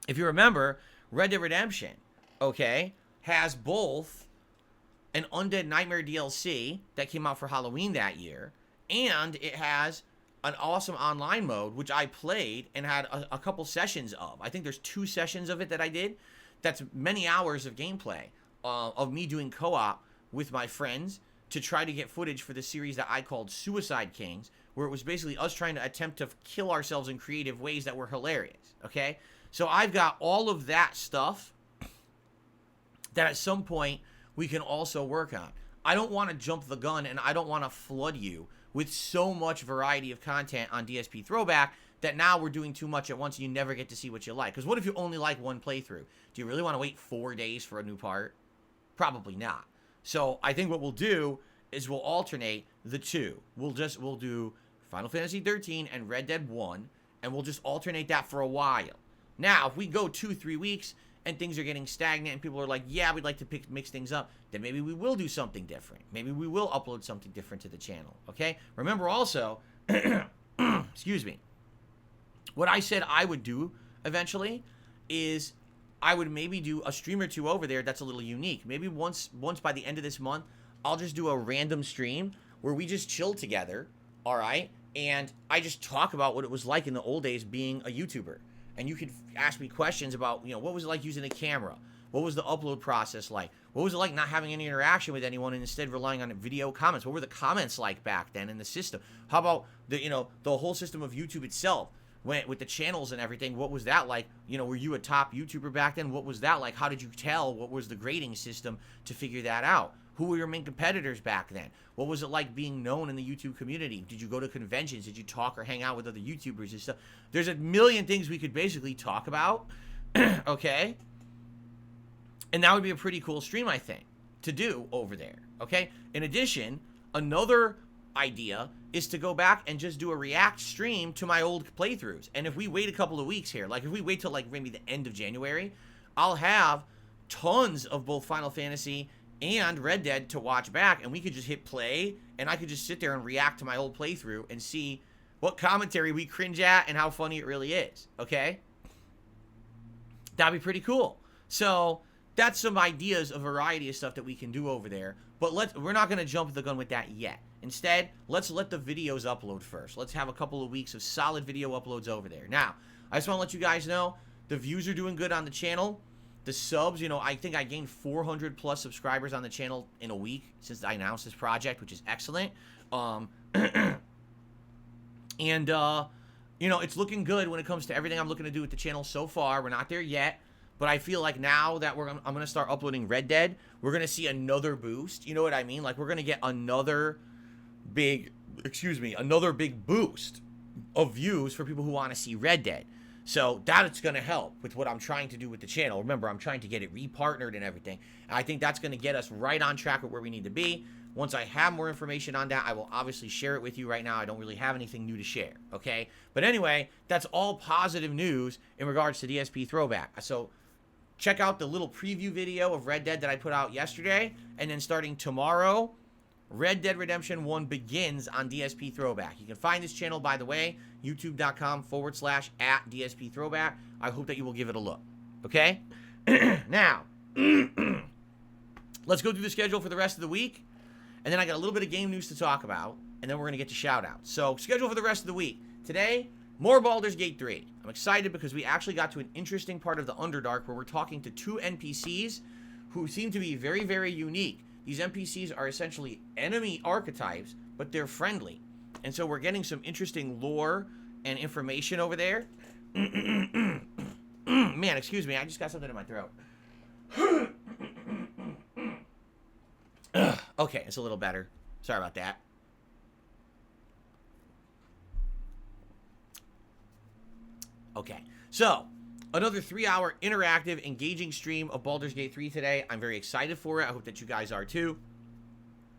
if you remember, Red Dead Redemption, okay, has both an Undead Nightmare DLC that came out for Halloween that year, and it has an awesome online mode, which I played and had a couple sessions of. I think there's 2 sessions of it that I did. That's many hours of gameplay of me doing co-op with my friends to try to get footage for the series that I called Suicide Kings, where it was basically us trying to attempt to kill ourselves in creative ways that were hilarious, okay? So I've got all of that stuff that at some point we can also work on. I don't want to jump the gun, and I don't want to flood you with so much variety of content on DSP Throwback that now we're doing too much at once and you never get to see what you like. Because what if you only like one playthrough? Do you really want to wait 4 days for a new part? Probably not. So I think what we'll do is we'll alternate the two. We'll do Final Fantasy 13 and Red Dead 1, and we'll just alternate that for a while. Now, if we go 2-3 weeks and things are getting stagnant and people are like, yeah, we'd like to mix things up, then maybe we will do something different. Maybe we will upload something different to the channel, okay? Remember also, excuse me, what I said I would do eventually is I would maybe do a stream or two over there that's a little unique. Maybe once by the end of this month, I'll just do a random stream where we just chill together, all right? And I just talk about what it was like in the old days being a YouTuber. And you could ask me questions about, you know, what was it like using a camera? What was the upload process like? What was it like not having any interaction with anyone and instead relying on video comments? What were the comments like back then in the system? How about the whole system of YouTube itself? With the channels and everything, what was that like? You know, were you a top YouTuber back then? What was that like? How did you tell? What was the grading system to figure that out? Who were your main competitors back then? What was it like being known in the YouTube community? Did you go to conventions? Did you talk or hang out with other YouTubers and stuff? There's a million things we could basically talk about, okay? And that would be a pretty cool stream, I think, to do over there, okay? In addition, another idea is to go back and just do a react stream to my old playthroughs. And if we wait a couple of weeks here, like if we wait till like maybe the end of January, I'll have tons of both Final Fantasy and Red Dead to watch back, and we could just hit play, and I could just sit there and react to my old playthrough and see what commentary we cringe at and how funny it really is, okay? That'd be pretty cool. So that's some ideas of variety of stuff that we can do over there, but we're not going to jump the gun with that yet. Instead, let's let the videos upload first. Let's have a couple of weeks of solid video uploads over there. Now, I just want to let you guys know, the views are doing good on the channel. The subs, you know, I think I gained 400 plus subscribers on the channel in a week since I announced this project, which is excellent. And, you know, it's looking good when it comes to everything I'm looking to do with the channel so far. We're not there yet, but I feel like now that I'm going to start uploading Red Dead, we're going to see another boost. You know what I mean? Like, we're going to get another big boost of views for people who want to see Red Dead. So that's going to help with what I'm trying to do with the channel. Remember, I'm trying to get it repartnered and everything. And I think that's going to get us right on track with where we need to be. Once I have more information on that, I will obviously share it with you. Right now, I don't really have anything new to share, okay? But anyway, that's all positive news in regards to DSP Throwback. So check out the little preview video of Red Dead that I put out yesterday, and then starting tomorrow, Red Dead Redemption 1 begins on DSP Throwback. You can find this channel, by the way, youtube.com/@DSP Throwback. I hope that you will give it a look, okay? Now, let's go through the schedule for the rest of the week, and then I got a little bit of game news to talk about, and then we're going to get to shout-outs. So, schedule for the rest of the week. Today, more Baldur's Gate 3. I'm excited because we actually got to an interesting part of the Underdark where we're talking to 2 NPCs who seem to be very, very unique. These NPCs are essentially enemy archetypes, but they're friendly. And so we're getting some interesting lore and information over there. Man, excuse me, I just got something in my throat. Okay, it's a little better. Sorry about that. Okay, so another 3-hour interactive, engaging stream of Baldur's Gate 3 today. I'm very excited for it. I hope that you guys are too.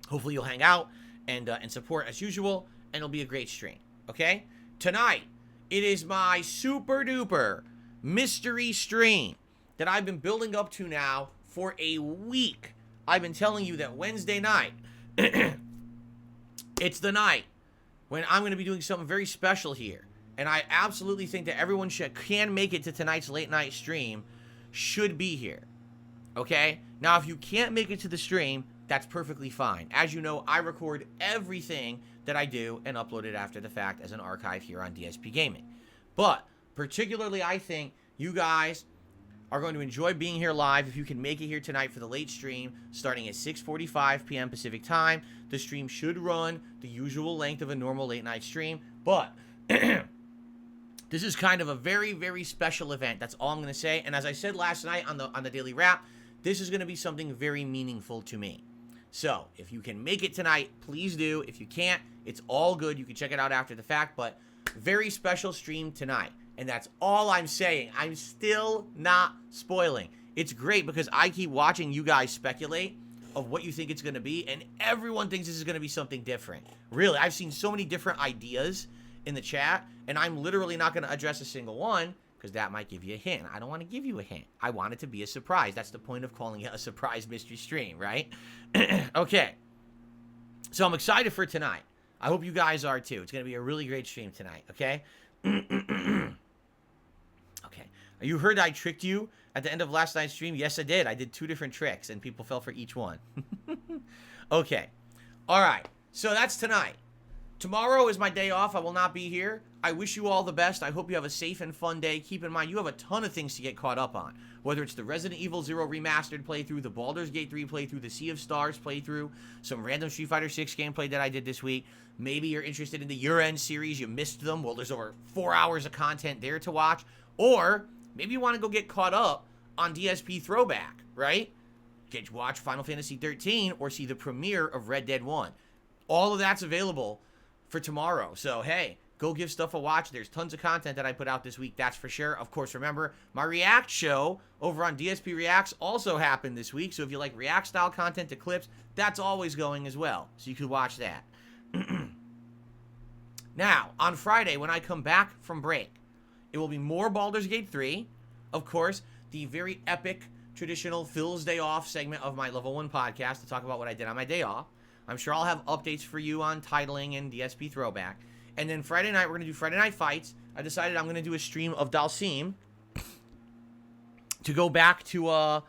Hopefully you'll hang out and support as usual, and it'll be a great stream, okay? Tonight, it is my super duper mystery stream that I've been building up to now for a week. I've been telling you that Wednesday night, it's the night when I'm going to be doing something very special here. And I absolutely think that everyone can make it to tonight's late night stream, should be here. Okay? Now, if you can't make it to the stream, that's perfectly fine. As you know, I record everything that I do and upload it after the fact as an archive here on DSP Gaming. But, particularly, I think you guys are going to enjoy being here live if you can make it here tonight for the late stream starting at 6:45 p.m. Pacific time. The stream should run the usual length of a normal late night stream, but this is kind of a very, very special event. That's all I'm going to say. And as I said last night on the Daily Wrap, this is going to be something very meaningful to me. So, if you can make it tonight, please do. If you can't, it's all good. You can check it out after the fact, but very special stream tonight. And that's all I'm saying. I'm still not spoiling. It's great because I keep watching you guys speculate of what you think it's going to be, and everyone thinks this is going to be something different. Really, I've seen so many different ideas in the chat, and I'm literally not going to address a single one because that might give you a hint. I don't want to give you a hint. I want it to be a surprise. That's the point of calling it a surprise mystery stream, right? Okay. So I'm excited for tonight. I hope you guys are too. It's going to be a really great stream tonight, okay? Okay. You heard I tricked you at the end of last night's stream? Yes, I did. I did 2 different tricks, and people fell for each one. Okay. All right. So that's tonight. Tomorrow is my day off. I will not be here. I wish you all the best. I hope you have a safe and fun day. Keep in mind, you have a ton of things to get caught up on. Whether it's the Resident Evil 0 remastered playthrough, the Baldur's Gate 3 playthrough, the Sea of Stars playthrough, some random Street Fighter 6 gameplay that I did this week. Maybe you're interested in the Year End series. You missed them. Well, there's over 4 hours of content there to watch. Or maybe you want to go get caught up on DSP Throwback, right? Watch Final Fantasy 13 or see the premiere of Red Dead 1. All of that's available for tomorrow. So, hey, go give stuff a watch. There's tons of content that I put out this week, that's for sure. Of course, remember, my React show over on DSP Reacts also happened this week. So if you like React-style content to clips, that's always going as well. So you could watch that. Now, on Friday, when I come back from break, it will be more Baldur's Gate 3. Of course, the very epic, traditional Phil's Day Off segment of my Level 1 podcast to talk about what I did on my day off. I'm sure I'll have updates for you on titling and DSP Throwback. And then Friday night, we're going to do Friday Night Fights. I decided I'm going to do a stream of Dalsim to go back to,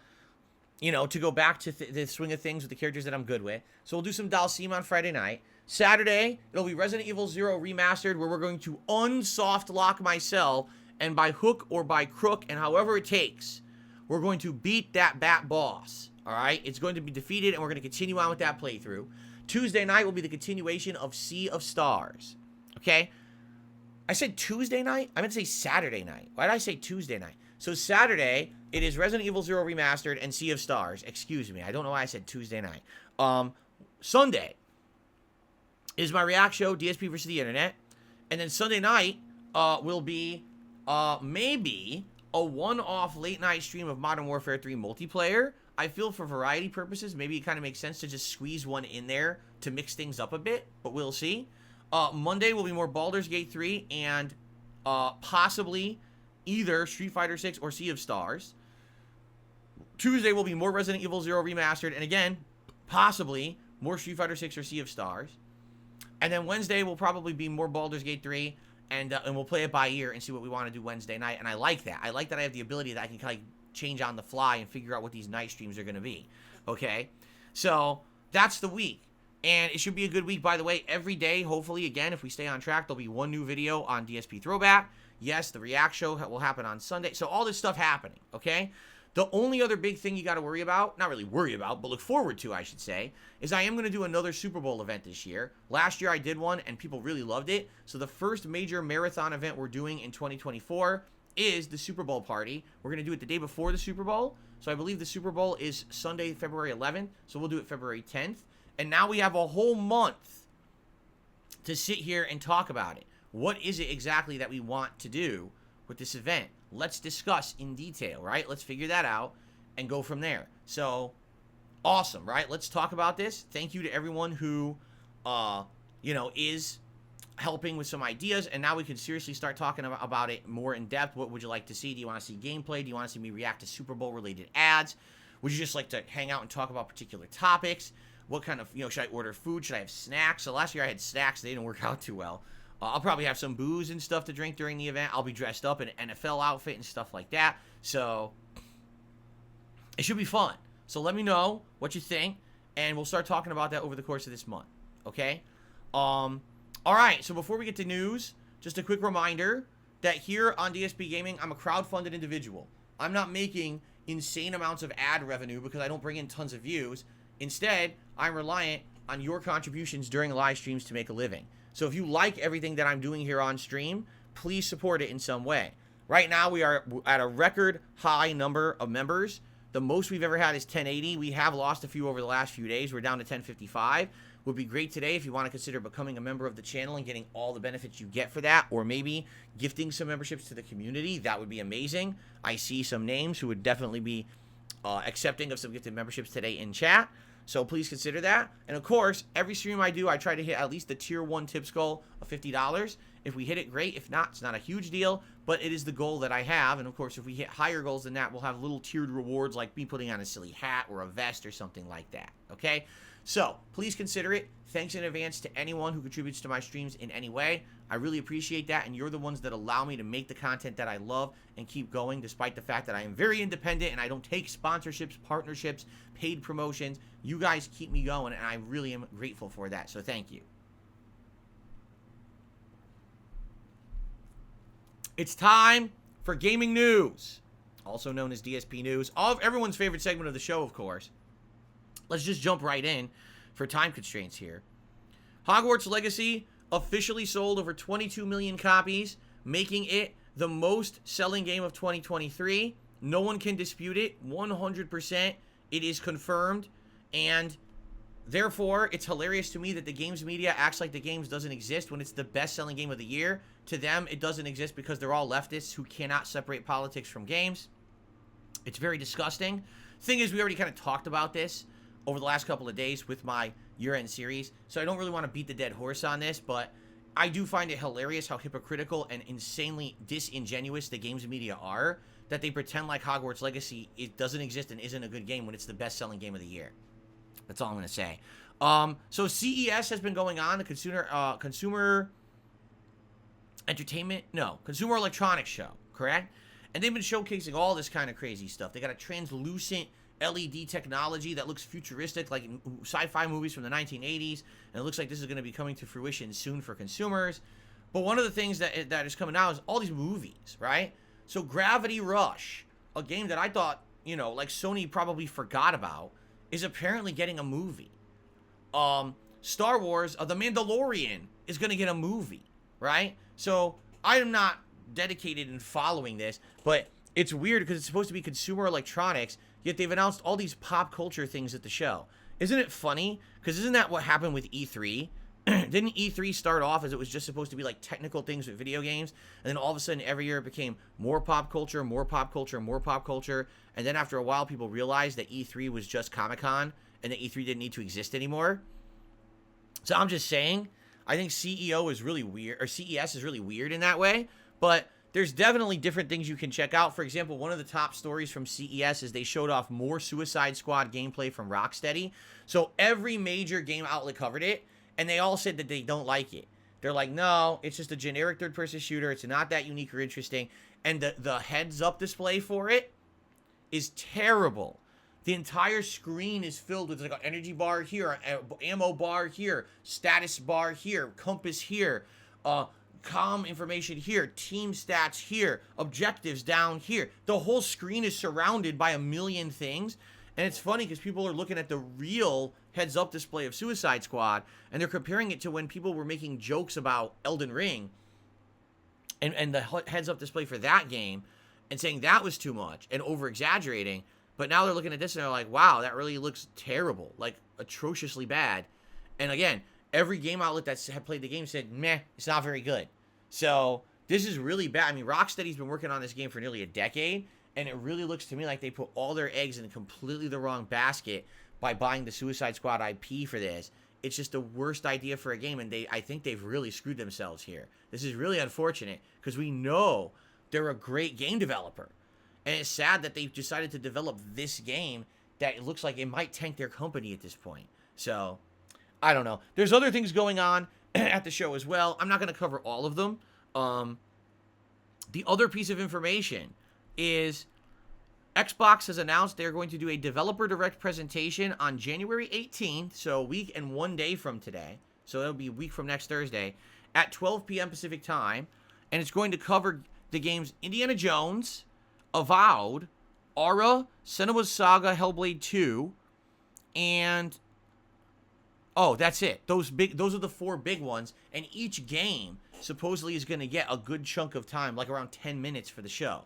the swing of things with the characters that I'm good with. So we'll do some Dalsim on Friday night. Saturday, it'll be Resident Evil 0 Remastered, where we're going to unsoft lock myself, and by hook or by crook, and however it takes, we're going to beat that bat boss. All right? It's going to be defeated, and we're going to continue on with that playthrough. Tuesday night will be the continuation of Sea of Stars. Okay? I said Tuesday night? I meant to say Saturday night. Why did I say Tuesday night? So Saturday, it is Resident Evil 0 Remastered and Sea of Stars. Excuse me. I don't know why I said Tuesday night. Sunday is my React show, DSP versus the Internet. And then Sunday night will be maybe a one-off late-night stream of Modern Warfare 3 multiplayer. I feel for variety purposes, maybe it kind of makes sense to just squeeze one in there to mix things up a bit, but we'll see. Monday will be more Baldur's Gate 3 and possibly either Street Fighter 6 or Sea of Stars. Tuesday will be more Resident Evil 0 Remastered, and again, possibly more Street Fighter 6 or Sea of Stars. And then Wednesday will probably be more Baldur's Gate 3, and we'll play it by ear and see what we want to do Wednesday night. And I like that. I like that I have the ability that I can kind of change on the fly and figure out what these night streams are going to be. Okay? So, that's the week. And it should be a good week, by the way. Every day, hopefully, again, if we stay on track, there'll be one new video on DSP Throwback. Yes, the React show will happen on Sunday. So, all this stuff happening, okay? The only other big thing you got to worry about, not really worry about, but look forward to, I should say, is I am going to do another Super Bowl event this year. Last year I did one, and people really loved it. So the first major marathon event we're doing in 2024 is the Super Bowl party. We're going to do it the day before the Super Bowl. So I believe the Super Bowl is Sunday, February 11th. So we'll do it February 10th. And now we have a whole month to sit here and talk about it. What is it exactly that we want to do with this event? Let's discuss in detail, right? Let's figure that out and go from there. So, awesome, right? Let's talk about this. Thank you to everyone who, is helping with some ideas. And now we can seriously start talking about it more in depth. What would you like to see? Do you want to see gameplay? Do you want to see me react to Super Bowl related ads? Would you just like to hang out and talk about particular topics? What kind of, should I order food? Should I have snacks? So last year I had snacks. They didn't work out too well. I'll probably have some booze and stuff to drink during the event. I'll be dressed up in an NFL outfit and stuff like that. So, it should be fun. So, let me know what you think, and we'll start talking about that over the course of this month. Okay? Alright, so before we get to news, just a quick reminder that here on DSP Gaming, I'm a crowdfunded individual. I'm not making insane amounts of ad revenue because I don't bring in tons of views. Instead, I'm reliant on your contributions during live streams to make a living. So if you like everything that I'm doing here on stream, please support it in some way. Right now, we are at a record high number of members. The most we've ever had is 1080. We have lost a few over the last few days. We're down to 1055. Would be great today if you want to consider becoming a member of the channel and getting all the benefits you get for that, or maybe gifting some memberships to the community. That would be amazing. I see some names who would definitely be accepting of some gifted memberships today in chat. So please consider that. And of course, every stream I do, I try to hit at least the tier 1 tips goal of $50. If we hit it, great. If not, it's not a huge deal, but it is the goal that I have. And of course, if we hit higher goals than that, we'll have little tiered rewards like me putting on a silly hat or a vest or something like that. Okay? So please consider it. Thanks in advance to anyone who contributes to my streams in any way. I really appreciate that, and you're the ones that allow me to make the content that I love and keep going, despite the fact that I am very independent and I don't take sponsorships, partnerships, paid promotions. You guys keep me going, and I really am grateful for that, so thank you. It's time for gaming news, also known as DSP News. Everyone's favorite segment of the show, of course. Let's just jump right in for time constraints here. Hogwarts Legacy officially sold over 22 million copies, making it the most selling game of 2023. No one can dispute it. 100%. It is confirmed. And therefore, it's hilarious to me that the games media acts like the games doesn't exist when it's the best-selling game of the year. To them, it doesn't exist because they're all leftists who cannot separate politics from games. It's very disgusting. Thing is, we already kind of talked about this over the last couple of days with my year-end series, so I don't really want to beat the dead horse on this, but I do find it hilarious how hypocritical and insanely disingenuous the games media are, that they pretend like Hogwarts Legacy doesn't exist and isn't a good game when it's the best-selling game of the year. That's all I'm going to say. So CES has been going on, the Consumer Electronics Show, correct? And they've been showcasing all this kind of crazy stuff. They got a translucent LED technology that looks futuristic, like sci-fi movies from the 1980s, and it looks like this is going to be coming to fruition soon for consumers. But one of the things that is coming out is all these movies, right? So Gravity Rush, a game that I thought, like Sony probably forgot about, is apparently getting a movie. Star Wars, The Mandalorian is going to get a movie, right? So I am not dedicated in following this, but it's weird because it's supposed to be consumer electronics, yet they've announced all these pop culture things at the show. Isn't it funny? Because isn't that what happened with E3? Didn't E3 start off as it was just supposed to be like technical things with video games, and then all of a sudden every year it became more pop culture, more pop culture, more pop culture, and then after a while people realized that E3 was just Comic-Con and that E3 didn't need to exist anymore. So I'm just saying, I think CEO is really weird, or CES is really weird in that way, but there's definitely different things you can check out. For example, one of the top stories from CES is they showed off more Suicide Squad gameplay from Rocksteady. So every major game outlet covered it, and they all said that they don't like it. They're like, no, it's just a generic third-person shooter. It's not that unique or interesting. And the heads-up display for it is terrible. The entire screen is filled with like an energy bar here, ammo bar here, status bar here, compass here, comm information here, team stats here, objectives down here. The whole screen is surrounded by a million things. And it's funny because people are looking at the real heads-up display of Suicide Squad, and they're comparing it to when people were making jokes about Elden Ring and the heads-up display for that game and saying that was too much and over-exaggerating. But now they're looking at this and they're like, wow, that really looks terrible, like atrociously bad. And again, every game outlet that had played the game said, meh, it's not very good. So this is really bad. I mean, Rocksteady's been working on this game for nearly a decade, and it really looks to me like they put all their eggs in completely the wrong basket by buying the Suicide Squad IP for this. It's just the worst idea for a game, and I think they've really screwed themselves here. This is really unfortunate because we know they're a great game developer. And it's sad that they've decided to develop this game that it looks like it might tank their company at this point. So, I don't know. There's other things going on at the show as well. I'm not going to cover all of them. The other piece of information is Xbox has announced they're going to do a developer direct presentation on January 18th, so a week and 1 day from today. So it'll be a week from next Thursday at 12 p.m. Pacific time. And it's going to cover the games Indiana Jones, Avowed, Aura, Senua's Saga, Hellblade 2, and that's it. Those are the 4 big ones, and each game supposedly is going to get a good chunk of time, like around 10 minutes for the show.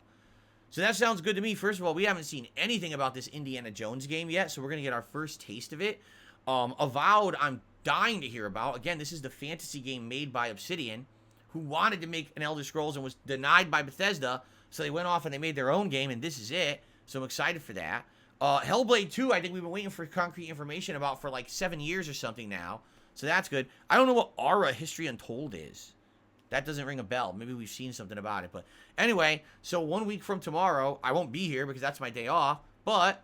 So that sounds good to me. First of all, we haven't seen anything about this Indiana Jones game yet, so we're going to get our first taste of it. Avowed, I'm dying to hear about. Again, this is the fantasy game made by Obsidian, who wanted to make an Elder Scrolls and was denied by Bethesda. So they went off and they made their own game, and this is it. So I'm excited for that. Hellblade 2, I think we've been waiting for concrete information about for like 7 years or something now. So that's good. I don't know what Aura History Untold is. That doesn't ring a bell. Maybe we've seen something about it. But anyway, so 1 week from tomorrow, I won't be here because that's my day off. But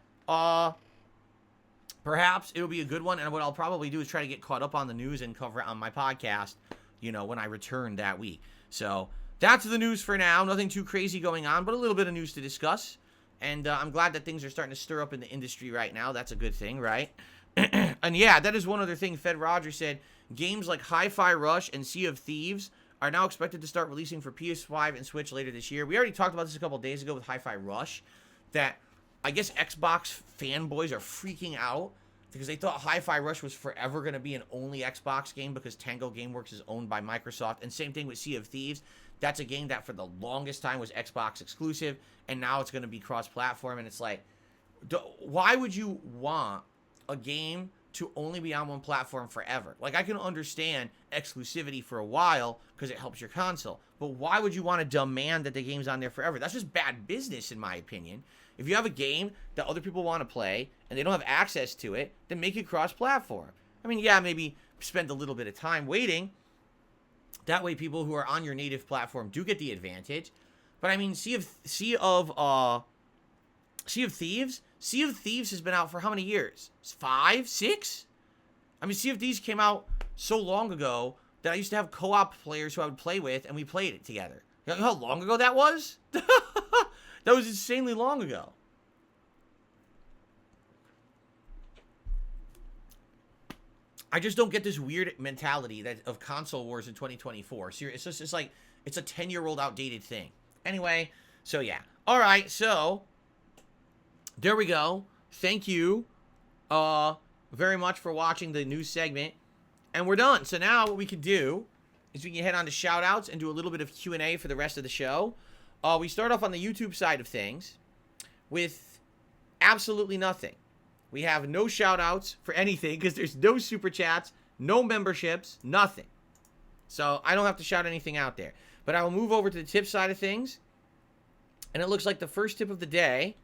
perhaps it'll be a good one. And what I'll probably do is try to get caught up on the news and cover it on my podcast, when I return that week. So that's the news for now. Nothing too crazy going on, but a little bit of news to discuss. And I'm glad that things are starting to stir up in the industry right now. That's a good thing, right? And yeah, that is one other thing. Fed Rogers said games like Hi-Fi Rush and Sea of Thieves are now expected to start releasing for PS5 and Switch later this year. We already talked about this a couple days ago with Hi-Fi Rush, that I guess Xbox fanboys are freaking out because they thought Hi-Fi Rush was forever going to be an only Xbox game because Tango Gameworks is owned by Microsoft. And same thing with Sea of Thieves. That's a game that for the longest time was Xbox exclusive, and now it's going to be cross-platform. And it's like, why would you want a game to only be on one platform forever? Like, I can understand exclusivity for a while because it helps your console, but why would you want to demand that the game's on there forever? That's just bad business, in my opinion. If you have a game that other people want to play and they don't have access to it, then make it cross-platform. I mean, yeah, maybe spend a little bit of time waiting. That way people who are on your native platform do get the advantage. But I mean, Sea of Thieves? Sea of Thieves has been out for how many years? 5? 6? I mean, Sea of Thieves came out so long ago that I used to have co-op players who I would play with, and we played it together. You know how long ago that was? That was insanely long ago. I just don't get this weird mentality of console wars in 2024. It's just like, it's a 10-year-old outdated thing. Anyway, so yeah. All right, so there we go. Thank you very much for watching the news segment. And we're done. So now what we can do is we can head on to Shoutouts and do a little bit of Q&A for the rest of the show. We start off on the YouTube side of things with absolutely nothing. We have no shout-outs for anything because there's no super chats, no memberships, nothing. So I don't have to shout anything out there. But I will move over to the tip side of things. And it looks like the first tip of the day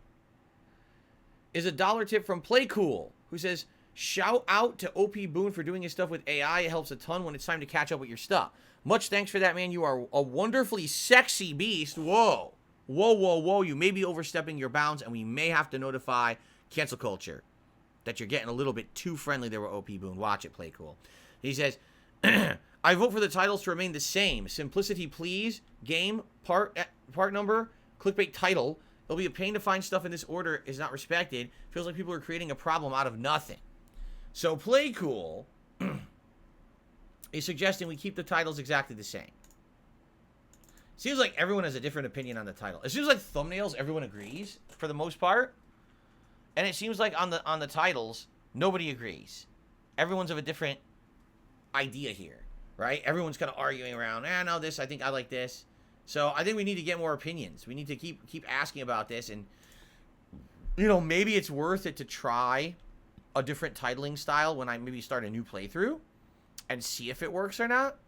is a $1 tip from Playcool, who says, shout out to OP Boone for doing his stuff with AI. It helps a ton when it's time to catch up with your stuff. Much thanks for that, man. You are a wonderfully sexy beast. Whoa. Whoa, whoa, whoa. You may be overstepping your bounds, and we may have to notify cancel culture that you're getting a little bit too friendly there with OP Boone. Watch it, Playcool. He says, I vote for the titles to remain the same. Simplicity, please. Game, part number, clickbait title. It'll be a pain to find stuff in this order is not respected. Feels like people are creating a problem out of nothing. So Playcool is suggesting we keep the titles exactly the same. Seems like everyone has a different opinion on the title. It seems like thumbnails, everyone agrees for the most part. And it seems like on the titles, nobody agrees. Everyone's of a different idea here, right? Everyone's kind of arguing around, no, this, I think I like this. So I think we need to get more opinions. We need to keep asking about this. And, maybe it's worth it to try a different titling style when I maybe start a new playthrough and see if it works or not.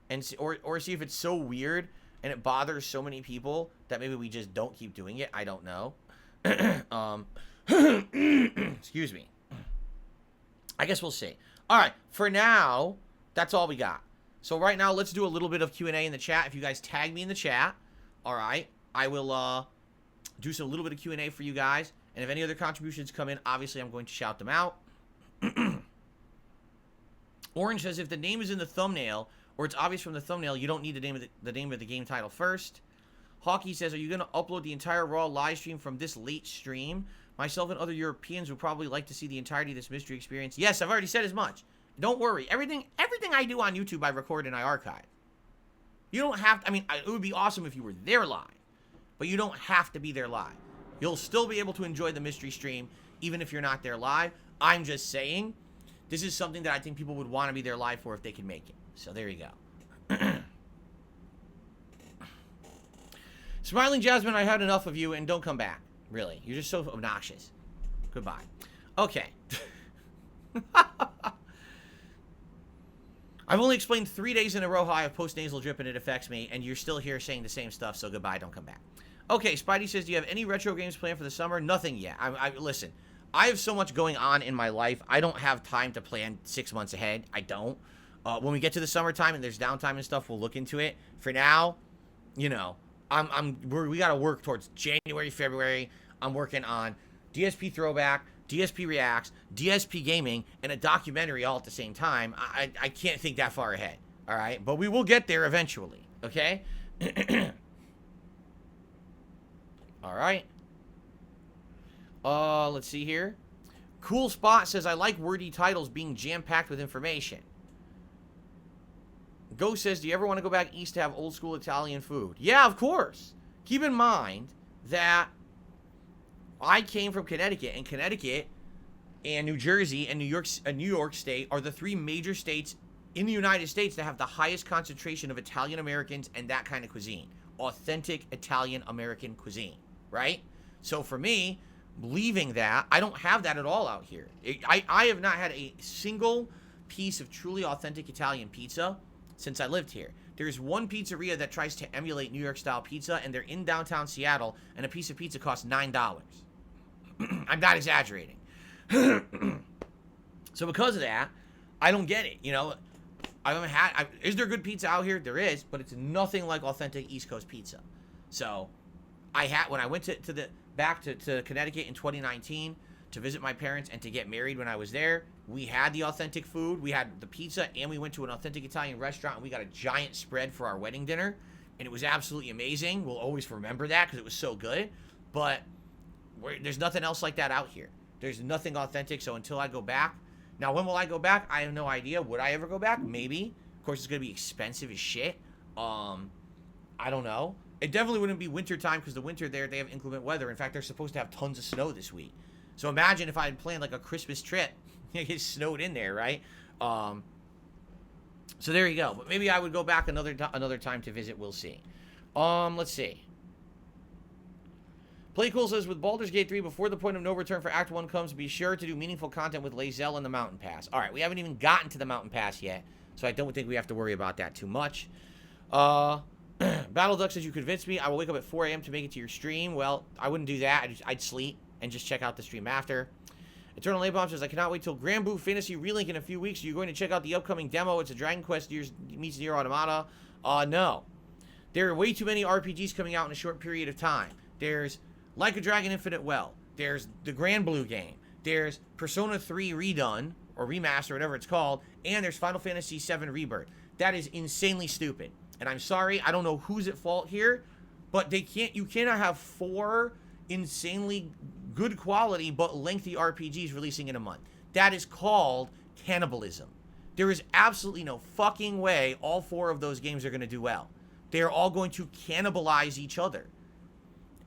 And see, or see if it's so weird and it bothers so many people that maybe we just don't keep doing it. I don't know. Excuse me. I guess we'll see. All right. For now, that's all we got. So right now, let's do a little bit of Q&A in the chat. If you guys tag me in the chat, all right, I will do a little bit of Q&A for you guys. And if any other contributions come in, obviously I'm going to shout them out. Orange says, if the name is in the thumbnail, or it's obvious from the thumbnail, you don't need the name of the game title first. Hawkey says, are you going to upload the entire Raw live stream from this late stream? Myself and other Europeans would probably like to see the entirety of this mystery experience. Yes, I've already said as much. Don't worry. Everything I do on YouTube, I record and I archive. You don't have to, it would be awesome if you were there live. But you don't have to be there live. You'll still be able to enjoy the mystery stream, even if you're not there live. I'm just saying, this is something that I think people would want to be there live for if they can make it. So there you go. Smiling Jasmine, I had enough of you, and don't come back. Really. You're just so obnoxious. Goodbye. Okay. I've only explained 3 days in a row how I have post-nasal drip and it affects me, and you're still here saying the same stuff, so goodbye, don't come back. Okay, Spidey says, do you have any retro games planned for the summer? Nothing yet. Listen, I have so much going on in my life, I don't have time to plan 6 months ahead. I don't. When we get to the summertime and there's downtime and stuff, we'll look into it. For now, we gotta work towards January, February. I'm working on DSP Throwback, DSP Reacts, DSP Gaming, and a documentary all at the same time. I can't think that far ahead, all right? But we will get there eventually, okay? All right. Let's see here. Cool Spot says, I like wordy titles being jam-packed with information. Ghost says, do you ever want to go back east to have old-school Italian food? Yeah, of course. Keep in mind that I came from Connecticut, and Connecticut and New Jersey and New York State are the 3 major states in the United States that have the highest concentration of Italian Americans and that kind of cuisine. Authentic Italian American cuisine, right? So for me, leaving that, I don't have that at all out here. I have not had a single piece of truly authentic Italian pizza since I lived here. There's one pizzeria that tries to emulate New York style pizza, and they're in downtown Seattle, and a piece of pizza costs $9. I'm not exaggerating. So because of that, I don't get it. I haven't had. Is there good pizza out here? There is, but it's nothing like authentic East Coast pizza. So when I went back to Connecticut in 2019 to visit my parents and to get married when I was there, we had the authentic food, we had the pizza, and we went to an authentic Italian restaurant, and we got a giant spread for our wedding dinner, and it was absolutely amazing. We'll always remember that because it was so good. But there's nothing else like that out here. There's nothing authentic. So until I go back, now when will I go back? I have no idea. Would I ever go back? Maybe. Of course, it's gonna be expensive as shit. I don't know. It definitely wouldn't be winter time because the winter there, they have inclement weather. In fact, they're supposed to have tons of snow this week. So imagine if I had planned like a Christmas trip, it gets snowed in there, right? So there you go. But maybe I would go back another time to visit. We'll see. Let's see. Playcool says, with Baldur's Gate 3, before the point of no return for Act 1 comes, be sure to do meaningful content with Lae'zel and the Mountain Pass. All right, we haven't even gotten to the Mountain Pass yet, so I don't think we have to worry about that too much. Battle Duck says, you convinced me. I will wake up at 4 a.m. to make it to your stream. Well, I wouldn't do that. I'd sleep and just check out the stream after. Eternal Labomb says, I cannot wait till Grand Blue Fantasy Relink in a few weeks. Are you going to check out the upcoming demo? It's a Dragon Quest meets Nier Automata. No. There are way too many RPGs coming out in a short period of time. There's Like a Dragon Infinite Well. There's the Grand Blue game. There's Persona 3 Redone, or Remaster, whatever it's called. And there's Final Fantasy VII Rebirth. That is insanely stupid. And I'm sorry, I don't know who's at fault here, but you cannot have 4 insanely good quality but lengthy RPGs releasing in a month. That is called cannibalism. There is absolutely no fucking way all 4 of those games are going to do well. They are all going to cannibalize each other.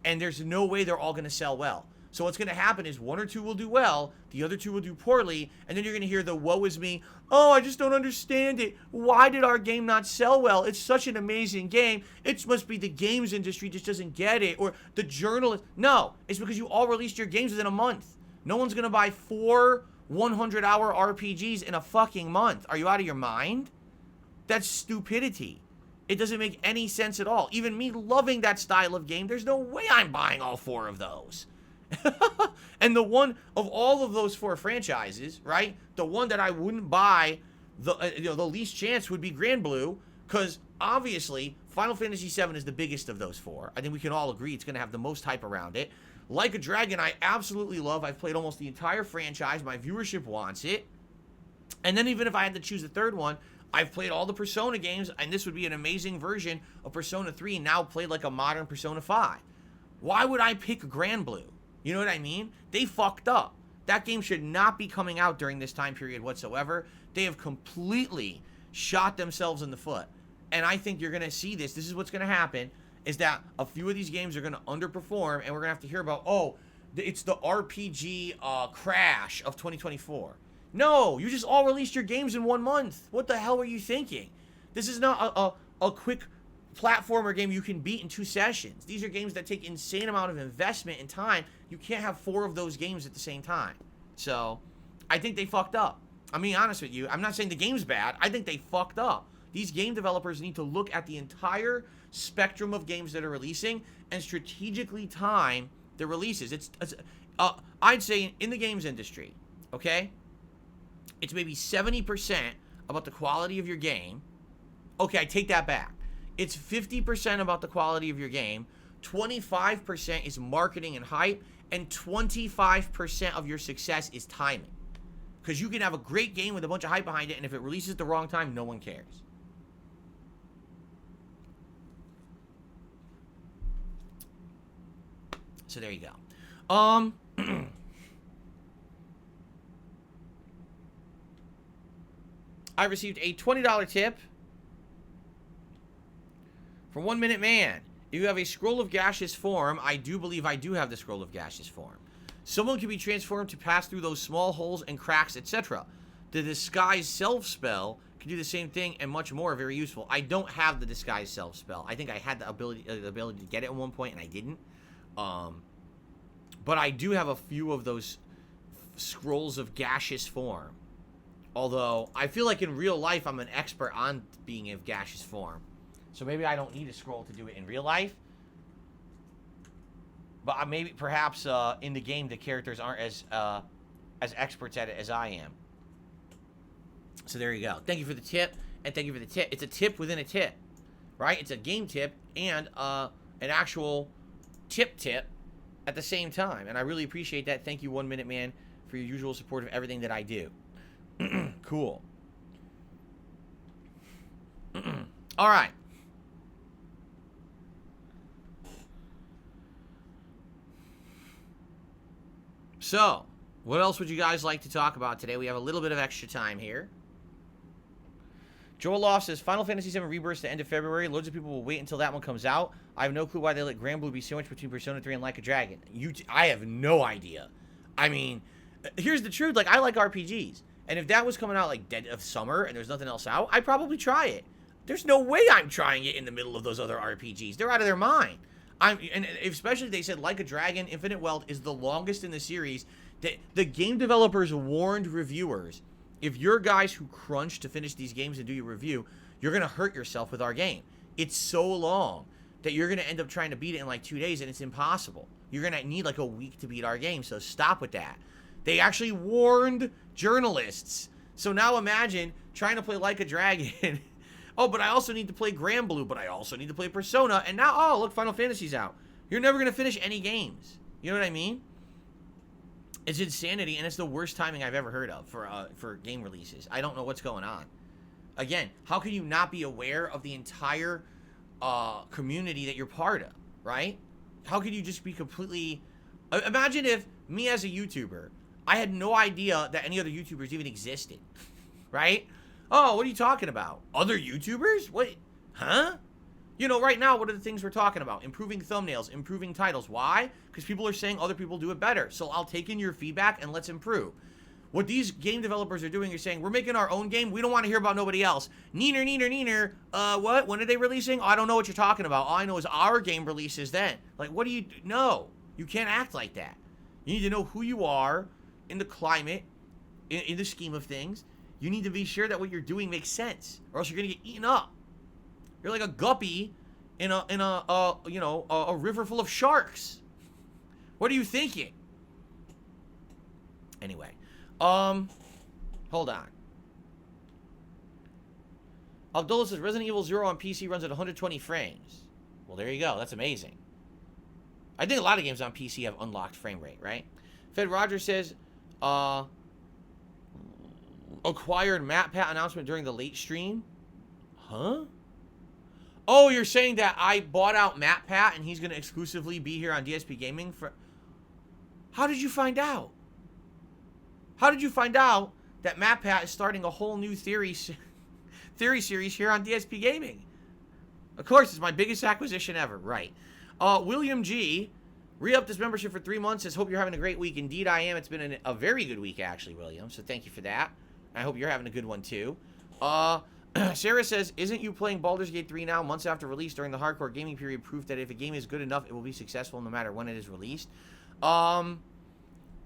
And there's no way they're all going to sell well. So what's going to happen is 1 or 2 will do well, the other 2 will do poorly, and then you're going to hear the woe is me, oh, I just don't understand it. Why did our game not sell well? It's such an amazing game. It must be the games industry just doesn't get it, or the journalists. No, it's because you all released your games within a month. No one's going to buy 4 100-hour RPGs in a fucking month. Are you out of your mind? That's stupidity. It doesn't make any sense at all. Even me loving that style of game, there's no way I'm buying all 4 of those. And the one of all of those 4 franchises, right? The one that I wouldn't buy the least chance would be Grand Blue, because obviously Final Fantasy VII is the biggest of those 4. I think we can all agree it's going to have the most hype around it. Like a Dragon, I absolutely love. I've played almost the entire franchise. My viewership wants it. And then even if I had to choose a third one, I've played all the Persona games, and this would be an amazing version of Persona 3, now played like a modern Persona 5. Why would I pick Grand Blue? You know what I mean? They fucked up. That game should not be coming out during this time period whatsoever. They have completely shot themselves in the foot. And I think you're going to see this. This is what's going to happen, is that a few of these games are going to underperform, and we're going to have to hear about, oh, it's the RPG crash of 2024. No, you just all released your games in 1 month. What the hell were you thinking? This is not a quick platformer game you can beat in 2 sessions. These are games that take insane amount of investment and time. You can't have 4 of those games at the same time. So, I think they fucked up. I'm being honest with you. I'm not saying the game's bad. I think they fucked up. These game developers need to look at the entire spectrum of games that are releasing and strategically time the releases. I'd say in the games industry, okay, it's maybe 70% about the quality of your game. Okay, I take that back. It's 50% about the quality of your game, 25% is marketing and hype, and 25% of your success is timing. Because you can have a great game with a bunch of hype behind it, and if it releases at the wrong time, no one cares. So there you go. I received a $20 tip from 1 Minute Man. If you have a scroll of gaseous form, I do believe I do have the scroll of gaseous form. Someone can be transformed to pass through those small holes and cracks, etc. The disguise self spell can do the same thing and much more. Very useful. I don't have the disguise self spell. I think I had the ability to get it at one point and I didn't. But I do have a few of those scrolls of gaseous form. Although I feel like in real life I'm an expert on being of gaseous form. So maybe I don't need a scroll to do it in real life. But maybe, perhaps, in the game, the characters aren't as experts at it as I am. So there you go. Thank you for the tip, and thank you for the tip. It's a tip within a tip, right? It's a game tip and an actual tip at the same time. And I really appreciate that. Thank you, 1 Minute Man, for your usual support of everything that I do. Cool. All right. So, what else would you guys like to talk about today? We have a little bit of extra time here. Joel Loft says, Final Fantasy VII Rebirth the end of February. Loads of people will wait until that one comes out. I have no clue why they let Grand Blue be sandwiched between Persona 3 and Like a Dragon. I have no idea. I mean, here's the truth. Like, I like RPGs. And if that was coming out, like, dead of summer and there's nothing else out, I'd probably try it. There's no way I'm trying it in the middle of those other RPGs. They're out of their mind. And especially they said Like a Dragon Infinite Wealth is the longest in the series. The game developers warned reviewers, if you're guys who crunch to finish these games and do your review, you're going to hurt yourself with our game. It's so long that you're going to end up trying to beat it in like 2 days, and it's impossible. You're going to need like a week to beat our game, so stop with that. They actually warned journalists. So now imagine trying to play Like a Dragon. Oh, but I also need to play Granblue, but I also need to play Persona, and now, oh, look, Final Fantasy's out. You're never going to finish any games. You know what I mean? It's insanity, and it's the worst timing I've ever heard of for game releases. I don't know what's going on. Again, how can you not be aware of the entire community that you're part of, right? How could you just be completely... Imagine if me as a YouTuber, I had no idea that any other YouTubers even existed, right? Oh, what are you talking about? Other YouTubers? What? Huh? You know, right now, what are the things we're talking about? Improving thumbnails, improving titles. Why? Because people are saying other people do it better. So I'll take in your feedback and let's improve. What these game developers are doing is saying, we're making our own game. We don't want to hear about nobody else. Neener. What? When are they releasing? Oh, I don't know what you're talking about. All I know is our game releases then. Like, what do you... No. You can't act like that. You need to know who you are in the climate, in the scheme of things. You need to be sure that what you're doing makes sense, or else you're gonna get eaten up. You're like a guppy in a river full of sharks. What are you thinking? Anyway, hold on. Abdullah says Resident Evil 0 on PC runs at 120 frames. Well, there you go. That's amazing. I think a lot of games on PC have unlocked frame rate, right? Fed Rogers says, acquired MatPat announcement during the late stream. Huh? Oh, you're saying that I bought out MatPat and he's going to exclusively be here on DSP Gaming for... How did you find out? How did you find out that MatPat is starting a whole new theory series here on DSP Gaming? Of course, it's my biggest acquisition ever, right? William G. Re-upped his membership for 3 months. Says, hope you're having a great week. Indeed, I am. It's been a very good week, actually, William. So thank you for that. I hope you're having a good one, too. Sarah says, isn't you playing Baldur's Gate 3 now, months after release during the hardcore gaming period, proof that if a game is good enough, it will be successful no matter when it is released? I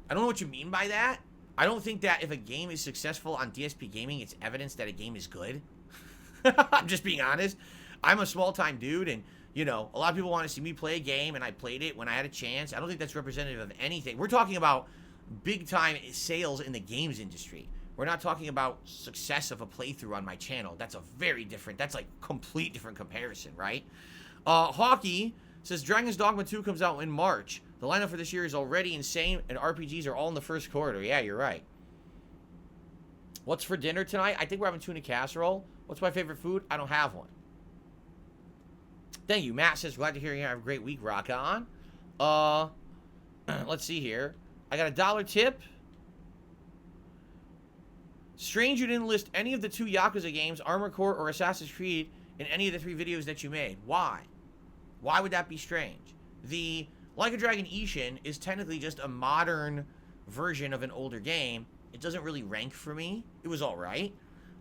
don't know what you mean by that. I don't think that if a game is successful on DSP Gaming, it's evidence that a game is good. I'm just being honest. I'm a small-time dude, and, you know, a lot of people want to see me play a game, and I played it when I had a chance. I don't think that's representative of anything. We're talking about big-time sales in the games industry. We're not talking about success of a playthrough on my channel. That's a very different, that's like complete different comparison, right? Hawkey says Dragon's Dogma 2 comes out in March. The lineup for this year is already insane, and RPGs are all in the first quarter. Yeah, you're right. What's for dinner tonight? I think we're having tuna casserole. What's my favorite food? I don't have one. Thank you. Matt says, glad to hear you have a great week. Rock on. Let's see here. I got a $1 tip. Strange you didn't list any of the 2 Yakuza games, Armored Core or Assassin's Creed, in any of the 3 videos that you made. Why? Why would that be strange? The Like a Dragon Ishin is technically just a modern version of an older game. It doesn't really rank for me. It was alright.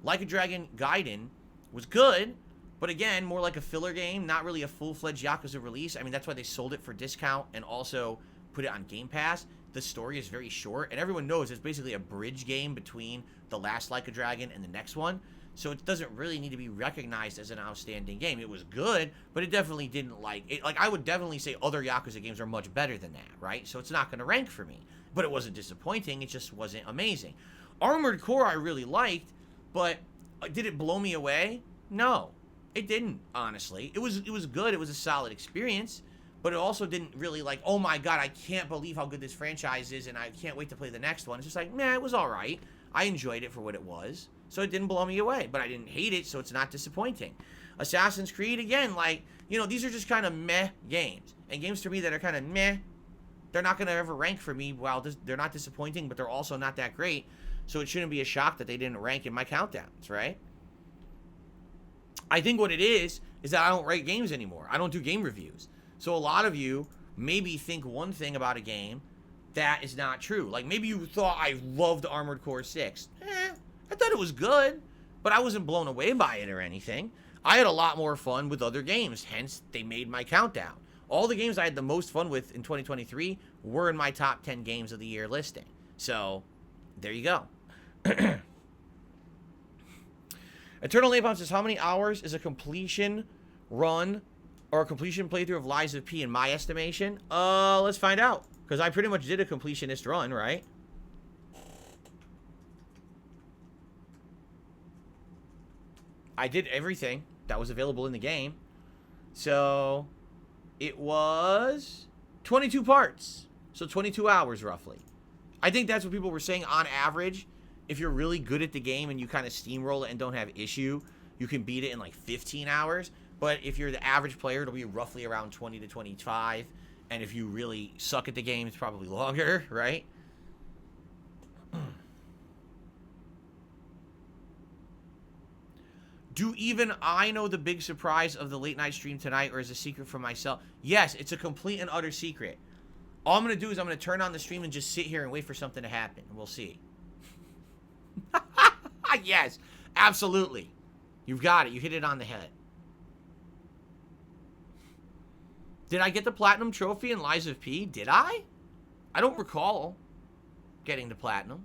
Like a Dragon Gaiden was good, but again, more like a filler game, not really a full-fledged Yakuza release. I mean, that's why they sold it for discount and also put it on Game Pass. The story is very short, and everyone knows it's basically a bridge game between the last Like a Dragon and the next one. So it doesn't really need to be recognized as an outstanding game. It was good, but it definitely didn't like it. Like, I would definitely say other Yakuza games are much better than that, right? So it's not going to rank for me. But it wasn't disappointing. It just wasn't amazing. Armored Core I really liked, but did it blow me away? No, it didn't, honestly. It was good. It was a solid experience, but it also didn't really like, oh my god, I can't believe how good this franchise is, and I can't wait to play the next one. It's just like, nah, it was all right. I enjoyed it for what it was, so it didn't blow me away, but I didn't hate it, so it's not disappointing. Assassin's Creed, again, like, you know, these are just kind of meh games, and games to me that are kind of meh, they're not going to ever rank for me. While they're not disappointing, but they're also not that great, so it shouldn't be a shock that they didn't rank in my countdowns, right? I think what it is that I don't rate games anymore. I don't do game reviews. So a lot of you maybe think one thing about a game that is not true. Like, maybe you thought I loved Armored Core 6. I thought it was good, but I wasn't blown away by it or anything. I had a lot more fun with other games, hence they made my countdown. All the games I had the most fun with in 2023 were in my top 10 games of the year listing. So, there you go. Eternal Napalm says, how many hours is a completion run or a completion playthrough of Lies of P in my estimation? Let's find out. Because I pretty much did a completionist run, right? I did everything that was available in the game. So, it was 22 parts. So, 22 hours, roughly. I think that's what people were saying on average. If you're really good at the game and you kind of steamroll it and don't have issue, you can beat it in like 15 hours. But if you're the average player, it'll be roughly around 20 to 25. And if you really suck at the game, it's probably longer, right? Do even I know the big surprise of the late night stream tonight, or is it a secret from myself? Yes, it's a complete and utter secret. All I'm going to do is I'm going to turn on the stream and just sit here and wait for something to happen. We'll see. Yes, absolutely. You've got it. You hit it on the head. Did I get the platinum trophy in Lies of P? Did I? I don't recall getting the platinum.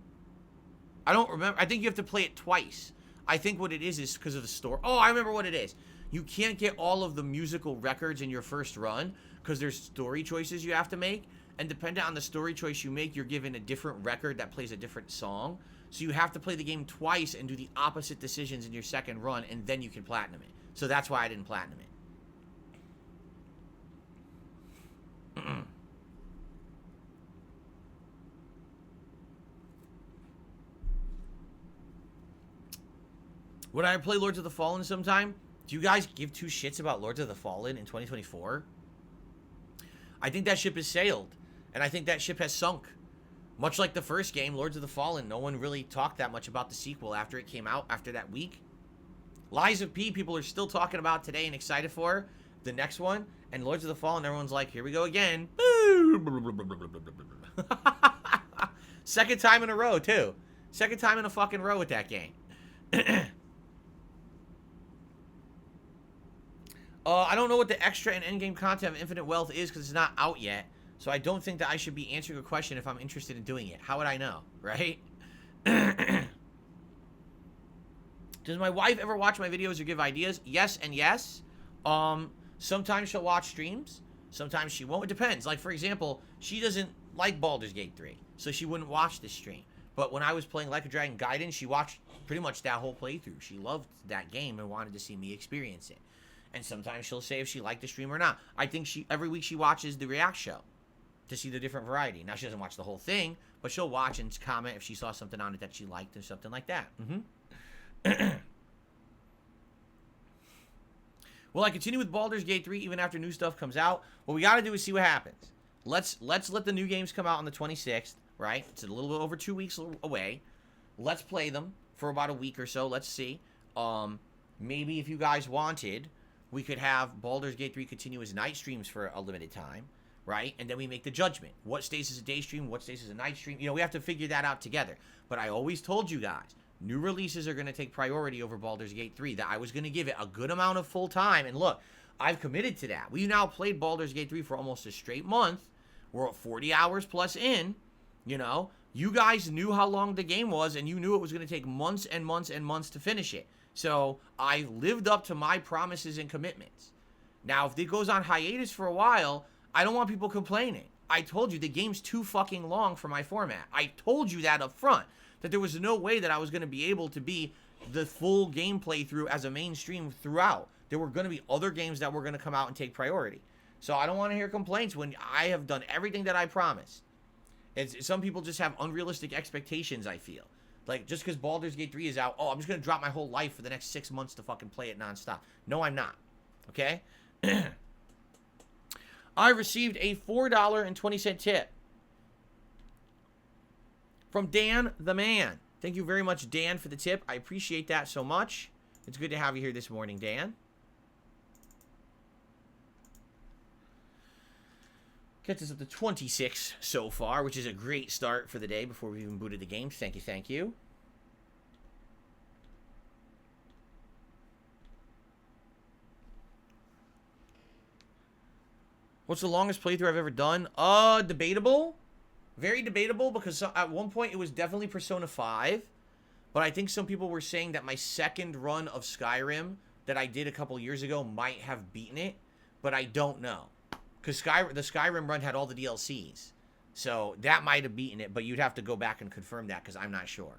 I don't remember. I think you have to play it twice. I think what it is because of the store. Oh, I remember what it is. You can't get all of the musical records in your first run because there's story choices you have to make. And depending on the story choice you make, you're given a different record that plays a different song. So you have to play the game twice and do the opposite decisions in your second run, and then you can platinum it. So that's why I didn't platinum it. Would I play Lords of the Fallen sometime? Do you guys give two shits about Lords of the Fallen in 2024? I think that ship has sailed. And I think that ship has sunk. Much like the first game, Lords of the Fallen, no one really talked that much about the sequel after it came out, after that week. Lies of P, people are still talking about today and excited for the next one. And Lords of the Fallen, everyone's like, here we go again. Second time in a row, too. Second time in a fucking row with that game. I don't know what the extra and endgame content of Infinite Wealth is because it's not out yet. So I don't think that I should be answering a question if I'm interested in doing it. How would I know, right? Does my wife ever watch my videos or give ideas? Yes and yes. Sometimes she'll watch streams. Sometimes she won't. It depends. Like, for example, she doesn't like Baldur's Gate 3. So she wouldn't watch this stream. But when I was playing Like a Dragon Gaiden, she watched pretty much that whole playthrough. She loved that game and wanted to see me experience it. And sometimes she'll say if she liked the stream or not. I think every week she watches the React show to see the different variety. Now, she doesn't watch the whole thing, but she'll watch and comment if she saw something on it that she liked or something like that. Will I continue with Baldur's Gate 3 even after new stuff comes out? What we got to do is see what happens. Let's let the new games come out on the 26th, right? It's a little bit over 2 weeks away. Let's play them for about a week or so. Let's see. Maybe if you guys wanted, we could have Baldur's Gate 3 continue as night streams for a limited time, right? And then we make the judgment. What stays as a day stream? What stays as a night stream? You know, we have to figure that out together. But I always told you guys, new releases are going to take priority over Baldur's Gate 3. That I was going to give it a good amount of full time. And look, I've committed to that. We now played Baldur's Gate 3 for almost a straight month. We're at 40 hours plus in, you know. You guys knew how long the game was, and you knew it was going to take months and months and months to finish it. So I lived up to my promises and commitments. Now, if it goes on hiatus for a while, I don't want people complaining. I told you the game's too fucking long for my format. I told you that up front, that there was no way that I was going to be able to be the full game playthrough as a mainstream throughout. There were going to be other games that were going to come out and take priority. So I don't want to hear complaints when I have done everything that I promised. Some people just have unrealistic expectations, I feel. Like, just because Baldur's Gate 3 is out, oh, I'm just going to drop my whole life for the next 6 months to fucking play it nonstop. No, I'm not. Okay? I received a $4.20 tip from Dan the Man. Thank you very much, Dan, for the tip. I appreciate that so much. It's good to have you here this morning, Dan. Gets us up to 26 so far, which is a great start for the day before we even booted the game. Thank you, thank you. What's the longest playthrough I've ever done? Debatable. Very debatable, because at one point it was definitely Persona 5. But I think some people were saying that my second run of Skyrim that I did a couple years ago might have beaten it. But I don't know. Because the Skyrim run had all the DLCs. So that might have beaten it. But you'd have to go back and confirm that, because I'm not sure.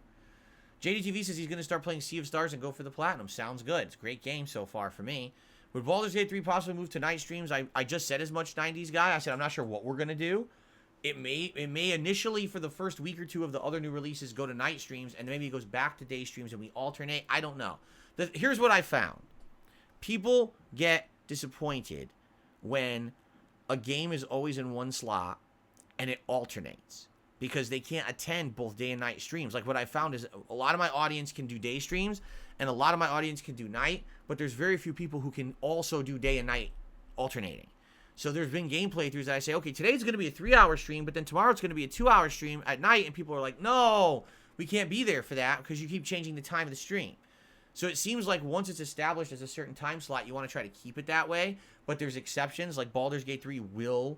JDTV says he's going to start playing Sea of Stars and go for the Platinum. Sounds good. It's a great game so far for me. Would Baldur's Gate 3 possibly move to night streams? I just said as much, 90s guy. I said I'm not sure what we're going to do. It may initially, for the first week or two of the other new releases, go to night streams, and maybe it goes back to day streams and we alternate. I don't know. Here's what I found. People get disappointed when a game is always in one slot and it alternates, because they can't attend both day and night streams. Like, what I found is a lot of my audience can do day streams and a lot of my audience can do night, but there's very few people who can also do day and night alternating. So there's been game playthroughs that I say, okay, today's going to be a 3-hour stream, but then tomorrow it's going to be a 2-hour stream at night, and people are like, no, we can't be there for that because you keep changing the time of the stream. So it seems like once it's established as a certain time slot, you want to try to keep it that way, but there's exceptions, like Baldur's Gate 3 will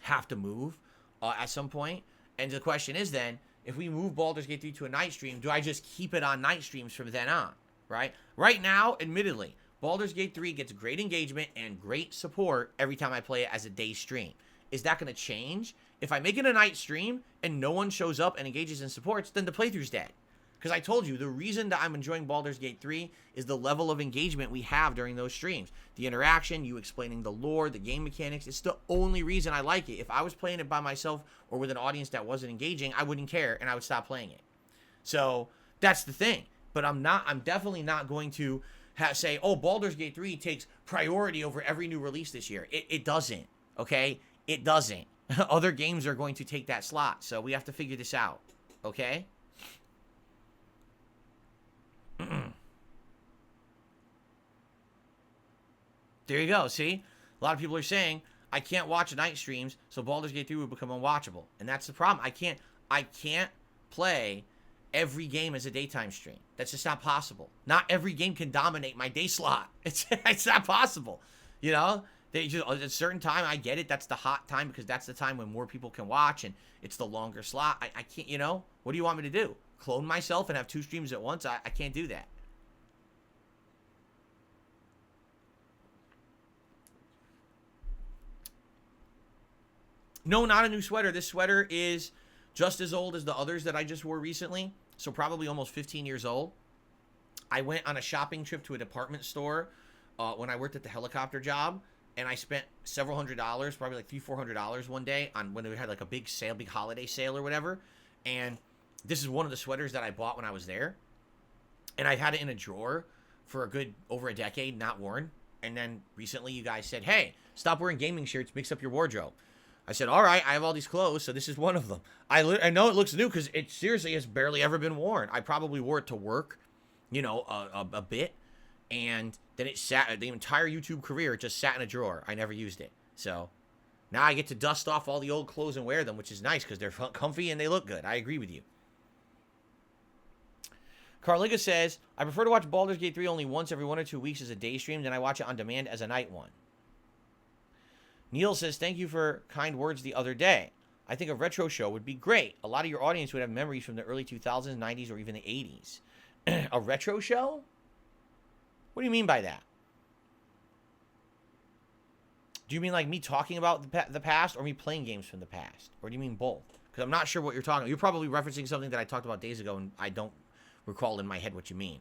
have to move at some point. And the question is then, if we move Baldur's Gate 3 to a night stream, do I just keep it on night streams from then on, right? Right now, admittedly, Baldur's Gate 3 gets great engagement and great support every time I play it as a day stream. Is that going to change? If I make it a night stream and no one shows up and engages and supports, then the playthrough's dead. Because I told you, the reason that I'm enjoying Baldur's Gate 3 is the level of engagement we have during those streams. The interaction, you explaining the lore, the game mechanics. It's the only reason I like it. If I was playing it by myself or with an audience that wasn't engaging, I wouldn't care and I would stop playing it. So that's the thing. But I'm definitely not going to say, oh, Baldur's Gate 3 takes priority over every new release this year. It doesn't, okay? It doesn't. Other games are going to take that slot. So we have to figure this out, okay? There you go. See, a lot of people are saying I can't watch night streams, so Baldur's Gate 3 will become unwatchable, and that's the problem. I can't play every game as a daytime stream. That's just not possible. Not every game can dominate my day slot. It's not possible. You know, they just at a certain time. I get it. That's the hot time because that's the time when more people can watch, and it's the longer slot. I can't. You know, what do you want me to do? Clone myself and have 2 streams at once? I can't do that. No, not a new sweater. This sweater is just as old as the others that I just wore recently. So probably almost 15 years old. I went on a shopping trip to a department store when I worked at the helicopter job. And I spent several $100s, probably like $300-400 one day on when we had like a big sale, big holiday sale or whatever. And this is one of the sweaters that I bought when I was there. And I've had it in a drawer for over a decade, not worn. And then recently you guys said, hey, stop wearing gaming shirts, mix up your wardrobe. I said, all right, I have all these clothes, so this is one of them. I know it looks new because it seriously has barely ever been worn. I probably wore it to work, you know, a bit. And then it sat, the entire YouTube career, it just sat in a drawer. I never used it. So now I get to dust off all the old clothes and wear them, which is nice because they're comfy and they look good. I agree with you. Carliga says, I prefer to watch Baldur's Gate 3 only once every 1 or 2 weeks as a day stream, then I watch it on demand as a night one. Neil says, thank you for kind words the other day. I think a retro show would be great. A lot of your audience would have memories from the early 2000s, 90s, or even the 80s. A retro show? What do you mean by that? Do you mean like me talking about the past or me playing games from the past? Or do you mean both? Because I'm not sure what you're talking about. You're probably referencing something that I talked about days ago and I don't recall in my head what you mean.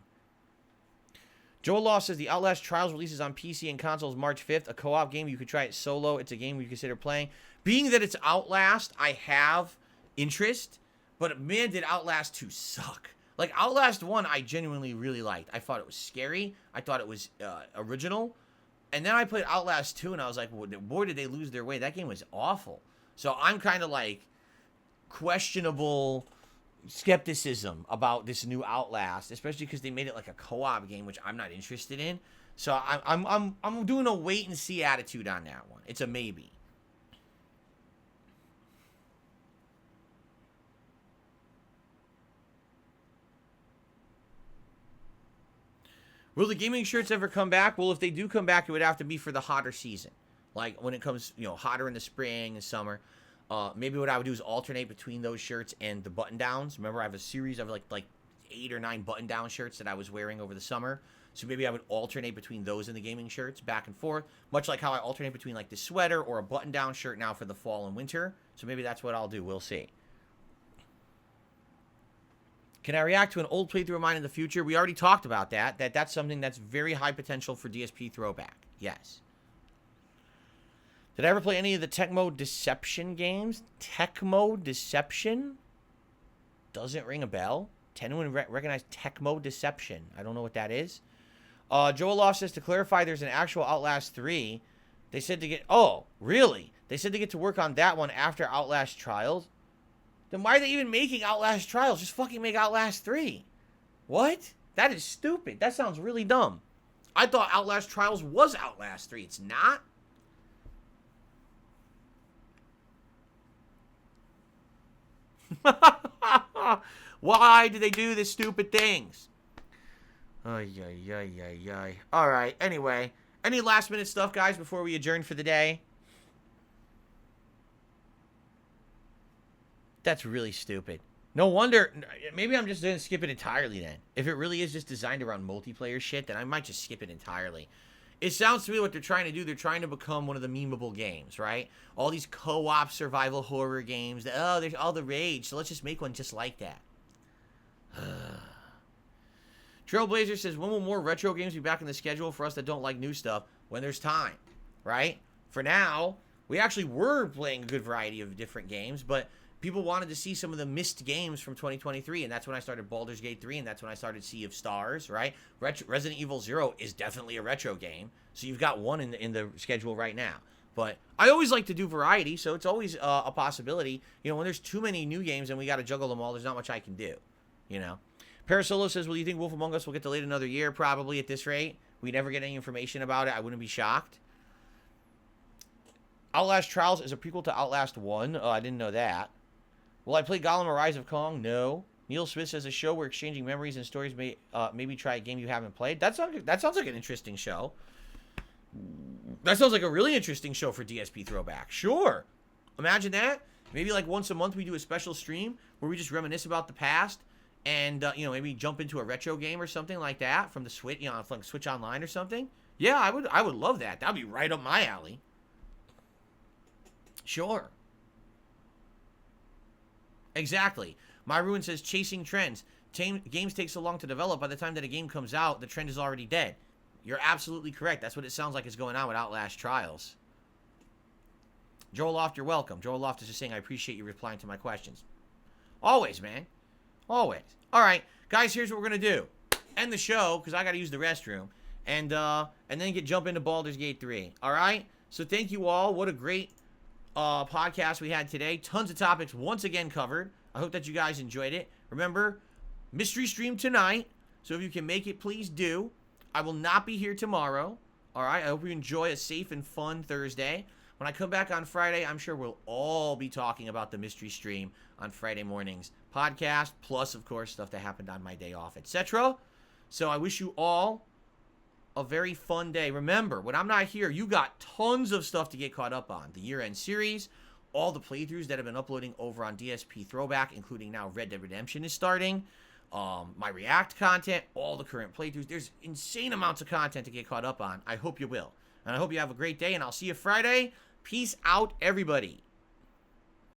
Joel Law says the Outlast Trials releases on PC and consoles March 5th. A co-op game. You could try it solo. It's a game you consider playing. Being that it's Outlast, I have interest. But man, did Outlast 2 suck. Like, Outlast 1, I genuinely really liked. I thought it was scary. I thought it was original. And then I played Outlast 2, and I was like, boy, did they lose their way. That game was awful. So I'm kind of like questionable skepticism about this new Outlast, especially because they made it like a co-op game, which I'm not interested in. So I'm doing a wait and see attitude on that one. It's a maybe. Will the gaming shirts ever come back? Well, if they do come back, it would have to be for the hotter season. Like when it comes, hotter in the spring and summer. Maybe what I would do is alternate between those shirts and the button downs. Remember, I have a series of like 8 or 9 button down shirts that I was wearing over the summer. So maybe I would alternate between those and the gaming shirts back and forth, much like how I alternate between like the sweater or a button down shirt now for the fall and winter. So maybe that's what I'll do. We'll see. Can I react to an old playthrough of mine in the future? We already talked about that. That's something that's very high potential for DSP Throwback. Yes. Did I ever play any of the Tecmo Deception games? Tecmo Deception? Doesn't ring a bell. Anyone recognize Tecmo Deception? I don't know what that is. Joel Loft says, to clarify, there's an actual Outlast 3. They said to get... Oh, really? They said to get to work on that one after Outlast Trials? Then why are they even making Outlast Trials? Just fucking make Outlast 3. What? That is stupid. That sounds really dumb. I thought Outlast Trials was Outlast 3. It's not? Why do they do this stupid things? Ay. All right. Anyway, any last minute stuff, guys, before we adjourn for the day? That's really stupid. No wonder. Maybe I'm just going to skip it entirely then. If it really is just designed around multiplayer shit, then I might just skip it entirely. It sounds to me what they're trying to do. They're trying to become one of the memeable games, right? All these co-op survival horror games. There's all the rage. So let's just make one just like that. Trailblazer says, when will more retro games be back in the schedule for us that don't like new stuff? When there's time, right? For now, we actually were playing a good variety of different games, but people wanted to see some of the missed games from 2023, and that's when I started Baldur's Gate 3, and that's when I started Sea of Stars, right? Resident Evil 0 is definitely a retro game, so you've got one in the schedule right now. But I always like to do variety, so it's always a possibility. When there's too many new games and we got to juggle them all, there's not much I can do, Parasolo says, well, you think Wolf Among Us will get delayed another year? Probably at this rate. We never get any information about it. I wouldn't be shocked. Outlast Trials is a prequel to Outlast 1. Oh, I didn't know that. Will I play Gollum or Rise of Kong? No. Neil Smith says, a show where exchanging memories and stories may maybe try a game you haven't played. That sounds like an interesting show. That sounds like a really interesting show for DSP Throwback. Sure. Imagine that. Maybe like once a month we do a special stream where we just reminisce about the past and, maybe jump into a retro game or something like that from the Switch, like Switch Online or something. Yeah, I would love that. That would be right up my alley. Sure. Exactly. My Ruin says, chasing trends. Games take so long to develop. By the time that a game comes out, the trend is already dead. You're absolutely correct. That's what it sounds like is going on with Outlast Trials. Joel Loft, you're welcome. Joel Loft is just saying, I appreciate you replying to my questions. Always, man. Always. All right, guys, here's what we're going to do. End the show, because I got to use the restroom, and then jump into Baldur's Gate 3. All right? So thank you all. What a great podcast we had today. Tons of topics once again covered. I hope that you guys enjoyed it. Remember, mystery stream tonight, so if you can make it, please do. I will not be here tomorrow. All right? I hope you enjoy a safe and fun Thursday. When I come back on Friday, I'm sure we'll all be talking about the mystery stream on Friday morning's podcast, plus, of course, stuff that happened on my day off, etc. So I wish you all a very fun day. Remember, when I'm not here, you got tons of stuff to get caught up on. The year-end series, all the playthroughs that have been uploading over on DSP Throwback, including now Red Dead Redemption is starting. My React content, all the current playthroughs. There's insane amounts of content to get caught up on. I hope you will. And I hope you have a great day, and I'll see you Friday. Peace out, everybody.